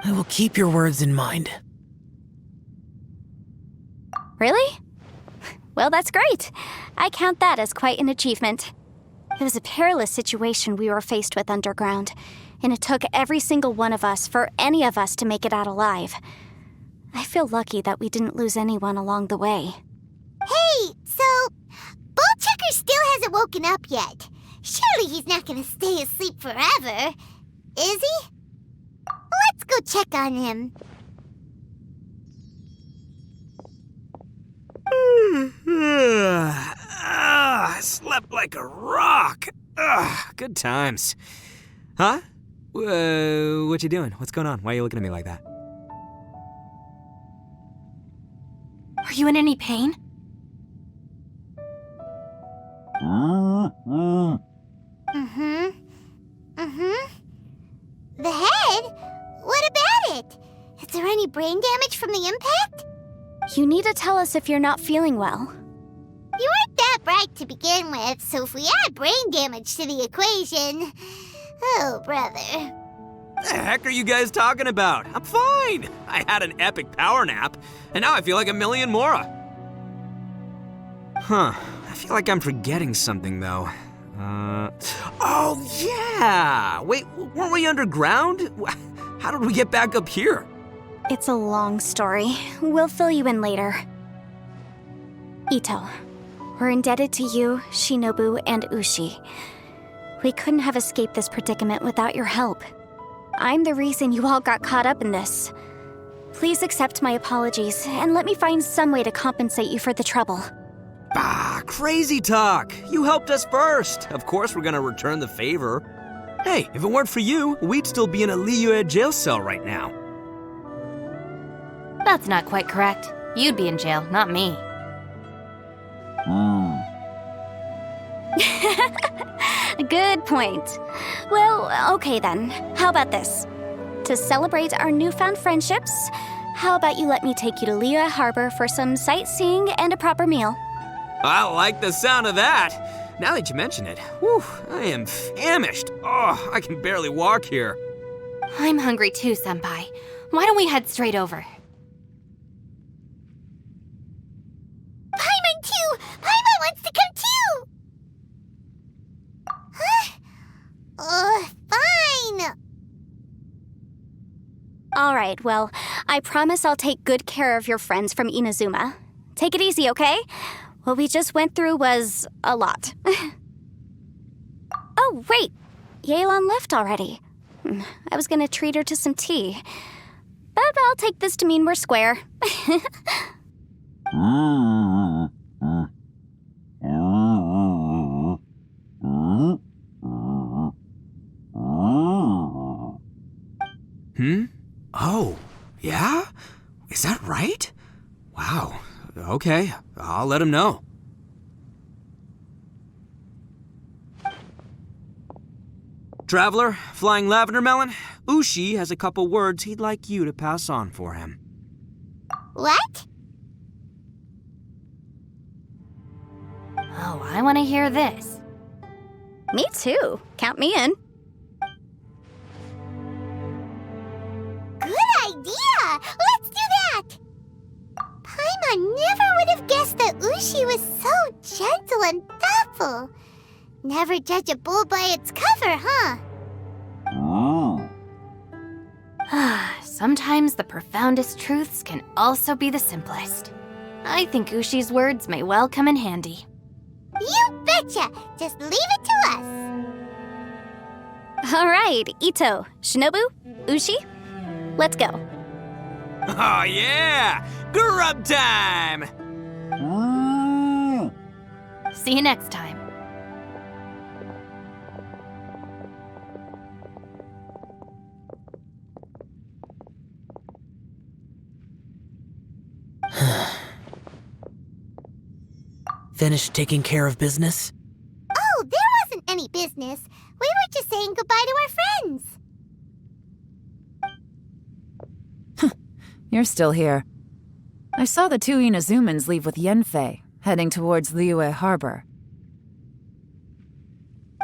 I will keep your words in mind. Really? Well, that's great. I count that as quite an achievement. It was a perilous situation we were faced with underground, and it took every single one of us for any of us to make it out alive. I feel lucky that we didn't lose anyone along the way. Hey, so Bullchecker still hasn't woken up yet. Surely he's not gonna stay asleep forever, is he? Let's go check on him. I slept like a rock. Good times. Huh? What you doing? What's going on? Why are you looking at me like that? Are you in any pain? The head? What about it? Is there any brain damage from the impact? You need to tell us if you're not feeling well. You weren't that bright to begin with, so if we add brain damage to the equation... Oh, brother. The heck are you guys talking about? I'm fine. I had an epic power nap, and now I feel like a million Mora. Huh. I feel like I'm forgetting something, though. Oh, yeah! Wait, weren't we underground? How did we get back up here? It's a long story. We'll fill you in later. Itto, we're indebted to you, Shinobu, and Ushi. We couldn't have escaped this predicament without your help. I'm the reason you all got caught up in this. Please accept my apologies, and let me find some way to compensate you for the trouble. Crazy talk! You helped us first! Of course we're gonna return the favor. Hey, if it weren't for you, we'd still be in a Liyue jail cell right now. That's not quite correct. You'd be in jail, not me. Good point. Well, okay then. How about this? To celebrate our newfound friendships, how about you let me take you to Liyue Harbor for some sightseeing and a proper meal? I like the sound of that. Now that you mention it, whew, I am famished. Oh, I can barely walk here. I'm hungry too, Senpai. Why don't we head straight over? Paimon too! Paimon wants to come too! Huh? Fine! Alright, well, I promise I'll take good care of your friends from Inazuma. Take it easy, okay? What we just went through was a lot. Oh, wait! Yelan left already. I was gonna treat her to some tea. But I'll take this to mean we're square. Oh, yeah? Is that right? Wow. Okay, I'll let him know. Traveler, Flying Lavender Melon, Ushi has a couple words he'd like you to pass on for him. What? Oh, I want to hear this. Me too. Count me in. Good idea! Let's do that! Paimon never would have guessed that Ushi was so gentle and thoughtful. Never judge a bull by its cover, huh? Sometimes the profoundest truths can also be the simplest. I think Ushi's words may well come in handy. You betcha! Just leave it to us! All right, Itto, Shinobu, Ushi, let's go. Oh yeah! Grub time! See you next time. Finished taking care of business? Oh, there wasn't any business. We were just saying goodbye to our friends. You're still here. I saw the two Inazumans leave with Yanfei, heading towards Liyue Harbor.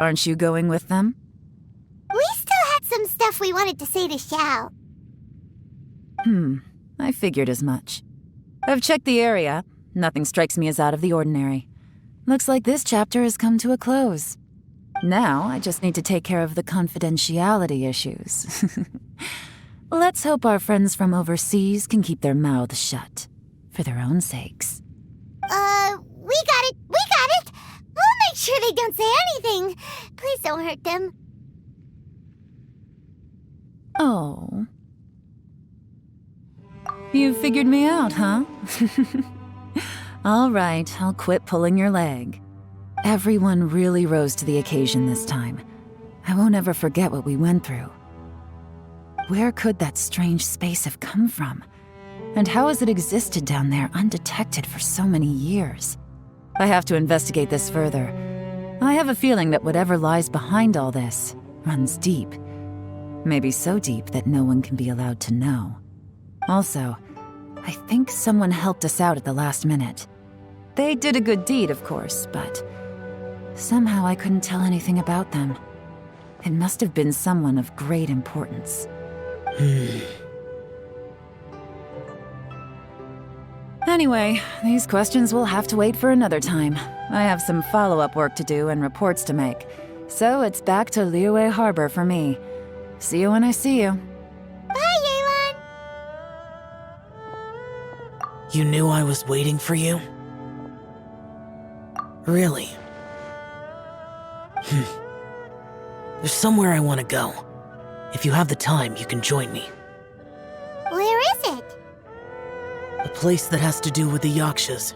Aren't you going with them? We still had some stuff we wanted to say to Xiao. I figured as much. I've checked the area. Nothing strikes me as out of the ordinary. Looks like this chapter has come to a close. Now, I just need to take care of the confidentiality issues. Let's hope our friends from overseas can keep their mouths shut. For their own sakes. We got it! We'll make sure they don't say anything. Please don't hurt them. Oh. You figured me out, huh? All right, I'll quit pulling your leg. Everyone really rose to the occasion this time. I won't ever forget what we went through. Where could that strange space have come from? And how has it existed down there undetected for so many years? I have to investigate this further. I have a feeling that whatever lies behind all this runs deep. Maybe so deep that no one can be allowed to know. Also, I think someone helped us out at the last minute. They did a good deed, of course, but somehow I couldn't tell anything about them. It must have been someone of great importance. Anyway, these questions will have to wait for another time. I have some follow-up work to do and reports to make. So it's back to Liyue Harbor for me. See you when I see you. Bye, Yelan! You knew I was waiting for you? Really? There's somewhere I want to go. If you have the time, you can join me. Where is it? A place that has to do with the Yakshas.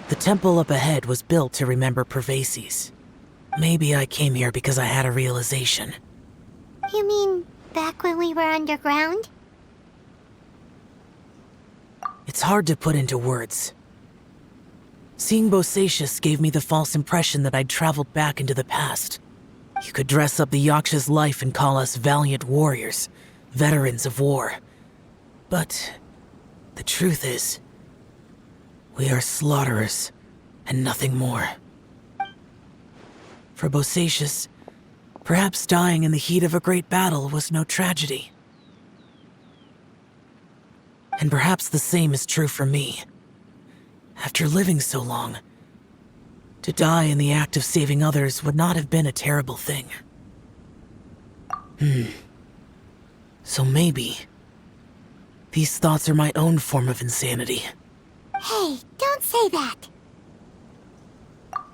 The temple up ahead was built to remember Pervases. Maybe I came here because I had a realization. You mean back when we were underground? It's hard to put into words. Seeing Bosacius gave me the false impression that I'd traveled back into the past. You could dress up the Yaksha's life and call us valiant warriors, veterans of war. But the truth is, we are slaughterers and nothing more. For Bosacius, perhaps dying in the heat of a great battle was no tragedy. And perhaps the same is true for me. After living so long, to die in the act of saving others would not have been a terrible thing. So maybe these thoughts are my own form of insanity. Hey, don't say that.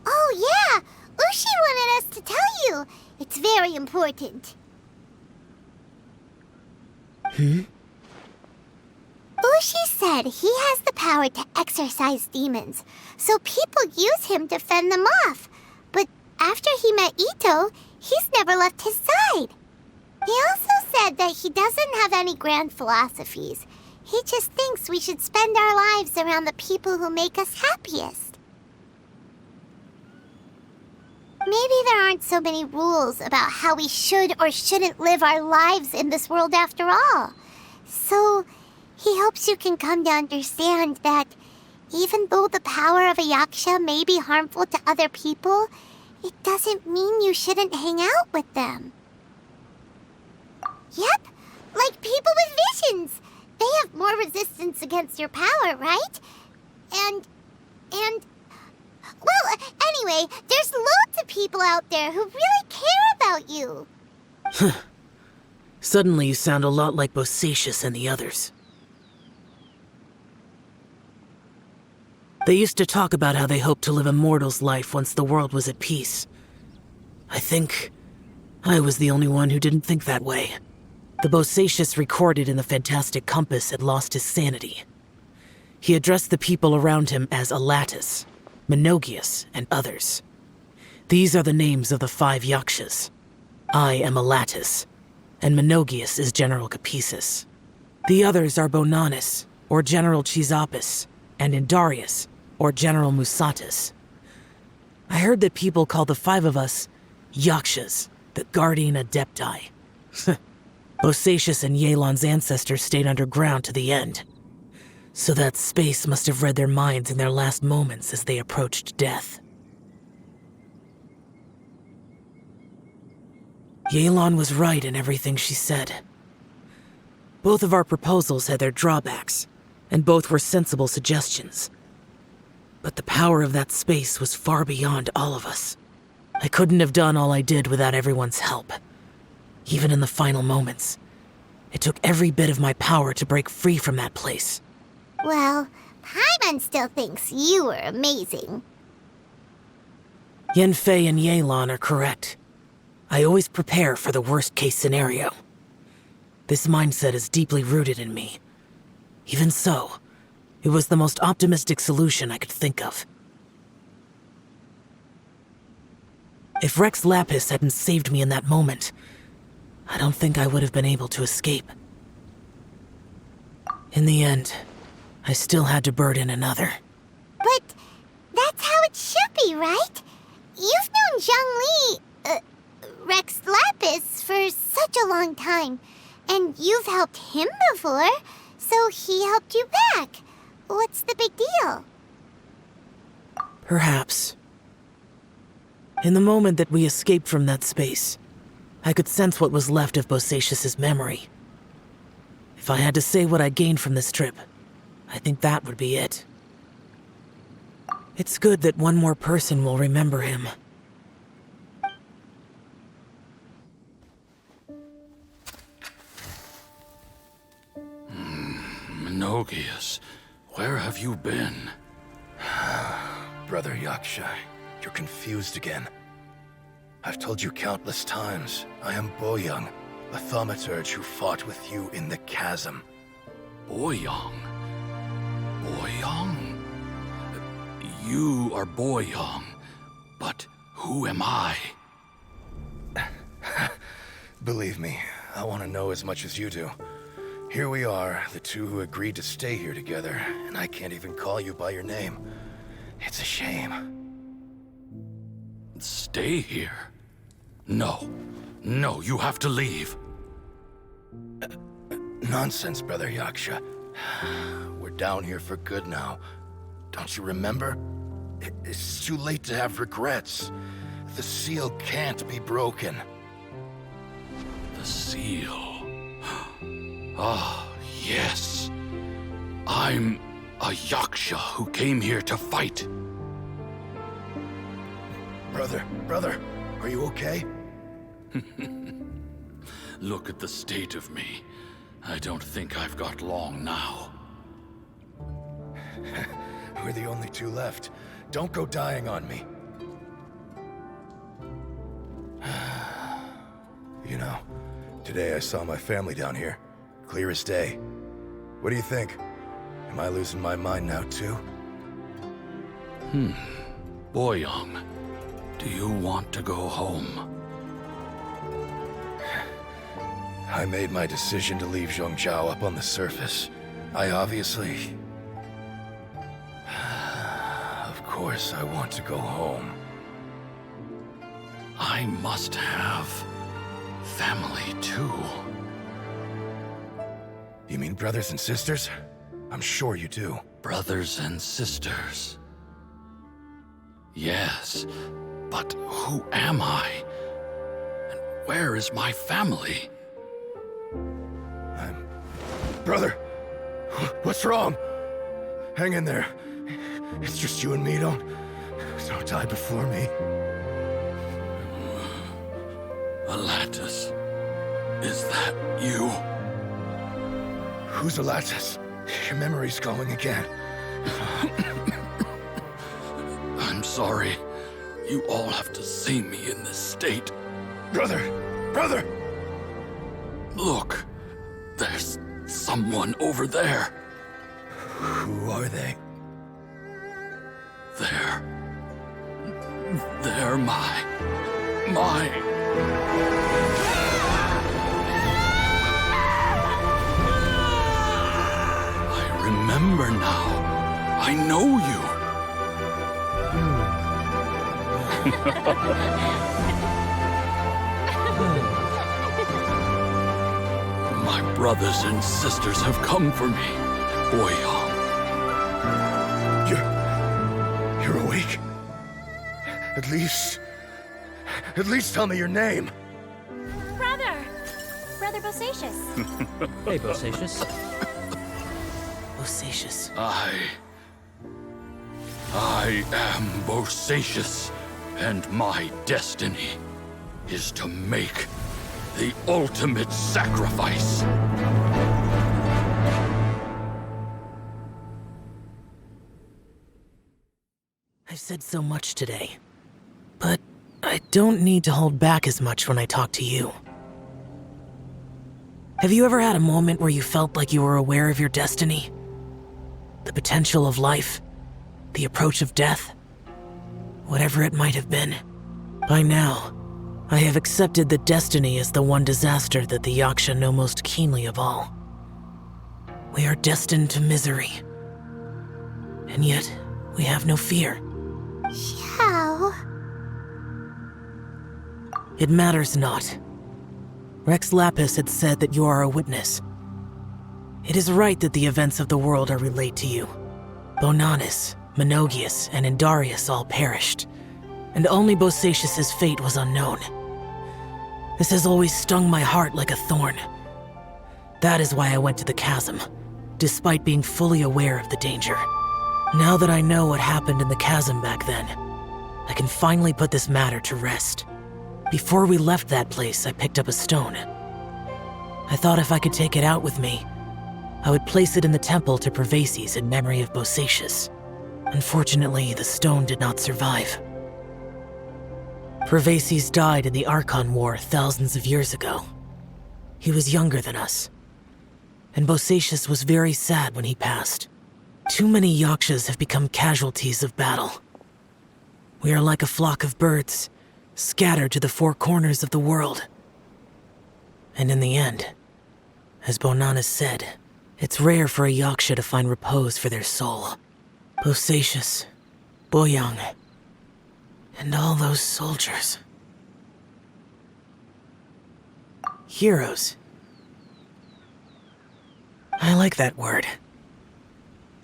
Oh yeah! Ushi wanted us It's very important. Ushi said he has the power to exorcise demons, so people use him to fend them off. But after he met Itto, he's never left his side. He also said that he doesn't have any grand philosophies. He just thinks we should spend our lives around the people who make us happiest. Maybe there aren't so many rules about how we should or shouldn't live our lives in this world after all. So, he hopes you can come to understand that even though the power of a Yaksha may be harmful to other people, it doesn't mean you shouldn't hang out with them. Yep, like people with visions. They have more resistance against your power, right? Well, anyway, there's loads of people out there who really care about you. Suddenly you sound a lot like Bosacius and the others. They used to talk about how they hoped to live a mortal's life once the world was at peace. I think I was the only one who didn't think that way. The Bosacius recorded in the fantastic compass had lost his sanity. He addressed the people around him as Alatus, Minogius, and others. These are the names of the 5 Yakshas. I am Alatus, and Minogius is General Capisis. The others are Bonanis, or General Chisapis, and Indarius, or General Musatus. I heard that people call the 5 of us Yakshas, the Guardian Adepti. Bosacius and Yelan's ancestors stayed underground to the end. So that space must have read their minds in their last moments as they approached death. Yelan was right in everything she said. Both of our proposals had their drawbacks, and both were sensible suggestions. But the power of that space was far beyond all of us. I couldn't have done all I did without everyone's help. Even in the final moments, it took every bit of my power to break free from that place. Well, Paimon still thinks you were amazing. Yanfei and Yelan are correct. I always prepare for the worst-case scenario. This mindset is deeply rooted in me. Even so, it was the most optimistic solution I could think of. If Rex Lapis hadn't saved me in that moment, I don't think I would have been able to escape. In the end, I still had to burden another. But that's how it should be, right? You've known Zhongli, Rex Lapis, for such a long time, and you've helped him before, so he helped you back. What's the big deal? Perhaps. In the moment that we escaped from that space, I could sense what was left of Bosacius's memory. If I had to say what I gained from this trip, I think that would be it. It's good that one more person will remember him. Minogius, where have you been? Brother Yaksha, you're confused again. I've told you countless times, I am Boyoung, a thaumaturge who fought with you in the chasm. Boyoung? Boyoung? You are Boyoung, but who am I? Believe me, I want to know as much as you do. Here we are, the two who agreed to stay here together, and I can't even call you by your name. It's a shame. Stay here? No. No, you have to leave. Nonsense, Brother Yaksha. We're down here for good now. Don't you remember? It's too late to have regrets. The seal can't be broken. The seal. Ah, yes. I'm a Yaksha who came here to fight. Brother, are you okay? Look at the state of me. I don't think I've got long now. We're the only two left. Don't go dying on me. today I saw my family down here. Clear as day. What do you think? Am I losing my mind now too? Boyoung, do you want to go home? I made my decision to leave Zhongzhao up on the surface. I obviously... Of course I want to go home. I must have family too. You mean brothers and sisters? I'm sure you do. Brothers and sisters. Yes, but who am I? And where is my family? Brother! What's wrong? Hang in there. It's just you and me, don't die before me. Alatus, is that you? Who's Alatus? Your memory's going again. I'm sorry. You all have to see me in this state. Brother! Brother! Look, there's someone over there. Who are they? They're my... I remember now. I know you. My brothers and sisters have come for me, Boyoung. You're awake? At least tell me your name. Brother Bosacius. Hey, Bosacius. Bosacius. I am Bosacius, and my destiny is to make the ultimate sacrifice. I've said so much today, but I don't need to hold back as much when I talk to you. Have you ever had a moment where you felt like you were aware of your destiny? The potential of life? The approach of death? Whatever it might have been. By now, I have accepted that destiny is the one disaster that the Yaksha know most keenly of all. We are destined to misery. And yet, we have no fear. Xiao. It matters not. Rex Lapis had said that you are a witness. It is right that the events of the world are relayed to you. Bonanis, Menogius, and Indarius all perished, and only Bosacius' fate was unknown. This has always stung my heart like a thorn. That is why I went to the chasm, despite being fully aware of the danger. Now that I know what happened in the chasm back then, I can finally put this matter to rest. Before we left that place, I picked up a stone. I thought if I could take it out with me, I would place it in the temple to Pervases in memory of Bosacius. Unfortunately, the stone did not survive. Pervases died in the Archon War thousands of years ago. He was younger than us, and Bosacius was very sad when he passed. Too many Yakshas have become casualties of battle. We are like a flock of birds, scattered to the four corners of the world. And in the end, as Bonanis said, it's rare for a Yaksha to find repose for their soul. Bosacius, Boyoung, and all those soldiers. Heroes. I like that word.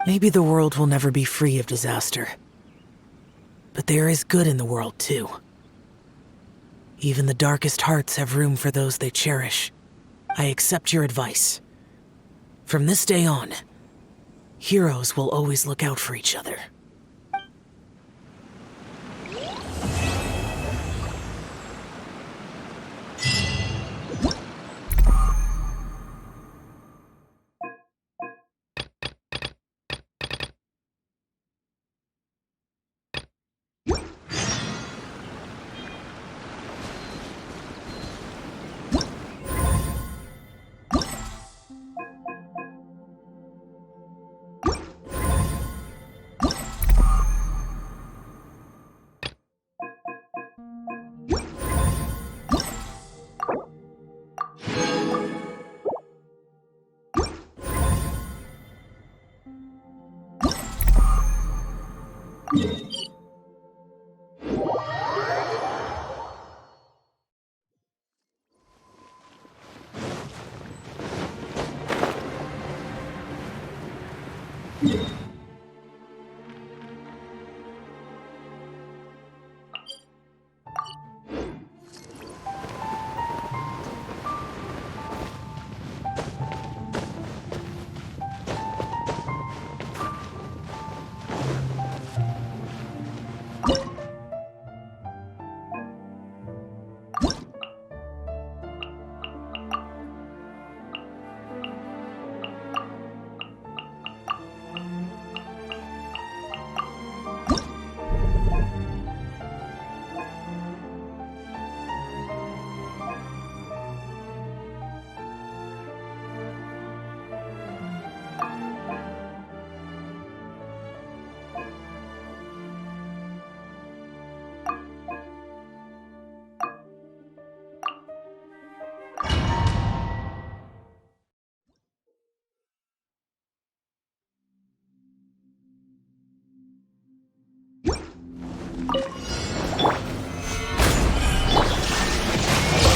Maybe the world will never be free of disaster. But there is good in the world, too. Even the darkest hearts have room for those they cherish. I accept your advice. From this day on, heroes will always look out for each other.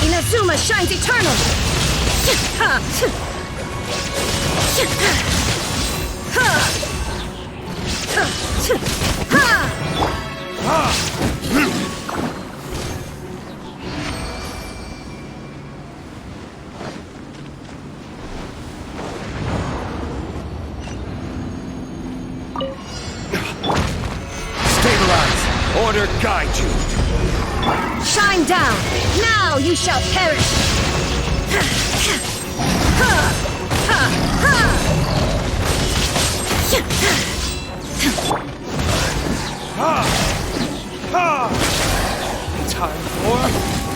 Inazuma shines eternal! Stabilize! Order guide you! Shine down! Now you shall perish! Time for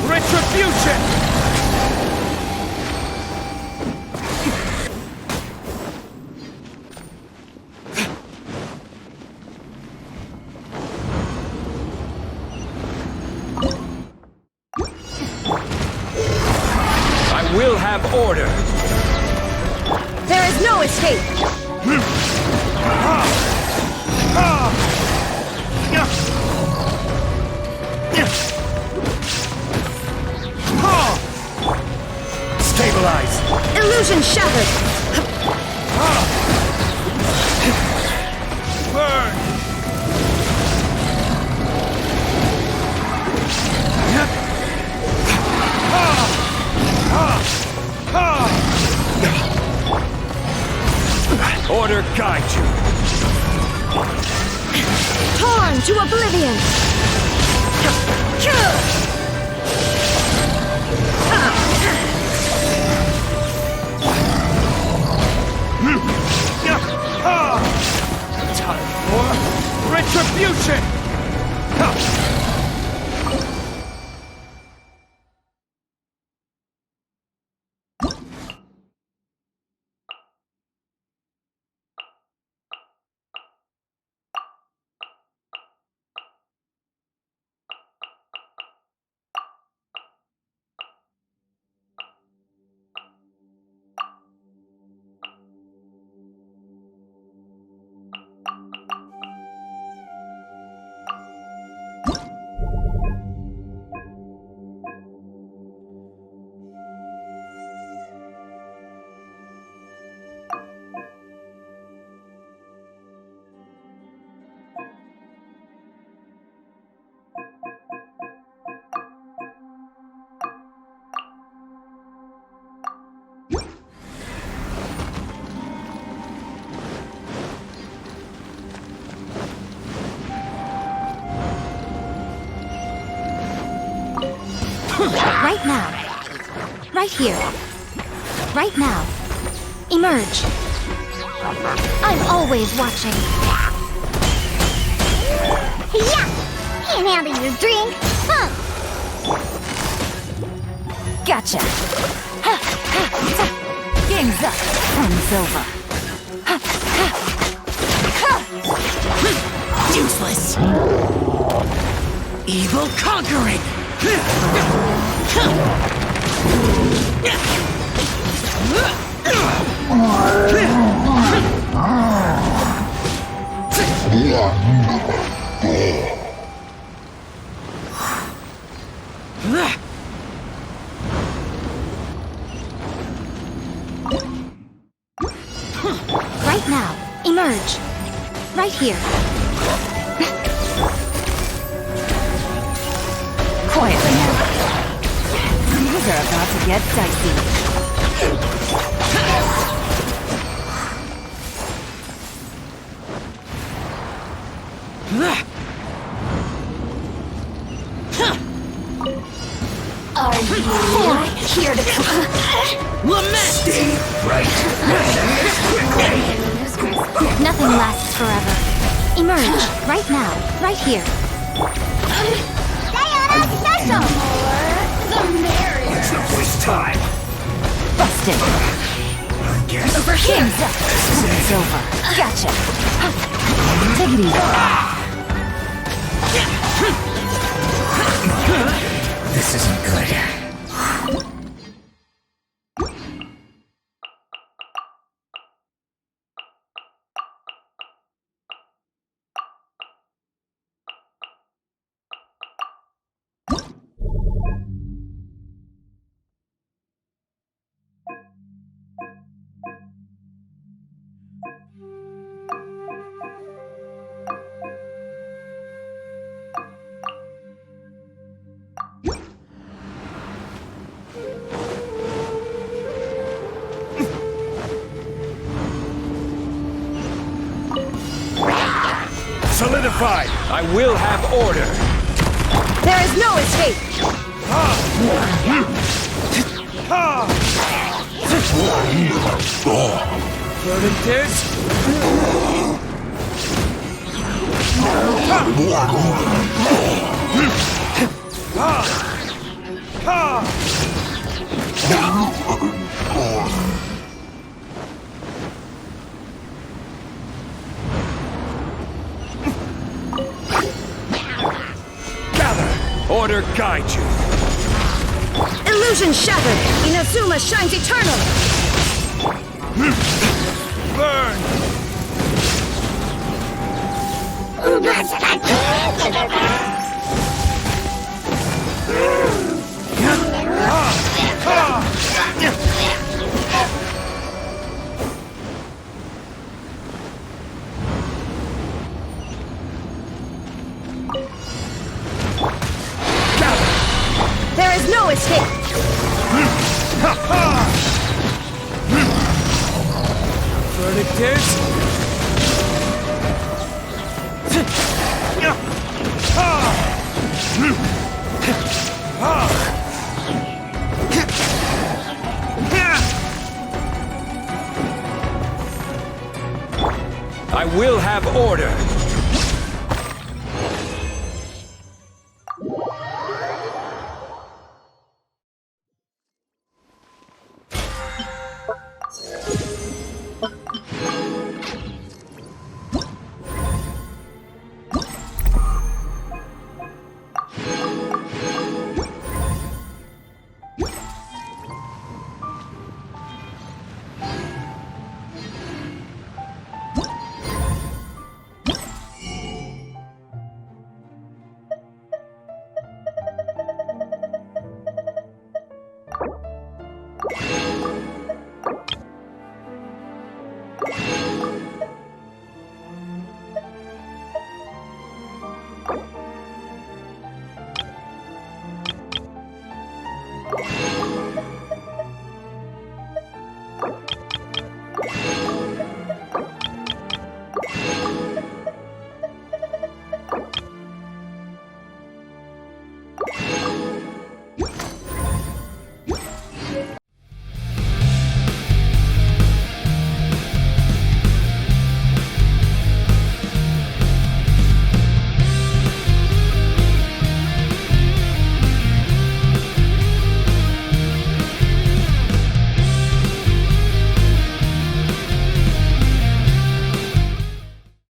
retribution! I will have order! There is no escape! Stabilize! Illusion shattered! Burn! Order guide you! Torn to oblivion! Time for retribution! Right now. Right here. Right now. Emerge. I'm always watching. Yeah! Can't handle your drink, huh? Gotcha! Game's up. Fun's over. Useless! Evil conquering! Right now. Emerge. Right here. Quietly now. Things are about to get dicey. Are you here to Lament! Nothing lasts forever. Emerge. Right now. Right here. special? The merrier. Let's not waste time. Busted. Over here. It's over. Gotcha. Take it easy. This isn't good. Solidified! I will have order! There is no escape! Verdict is... Gather! Order guide you! Illusion shattered! Inazuma shines eternal! Burn! There is no escape! Verdict is... I will have order!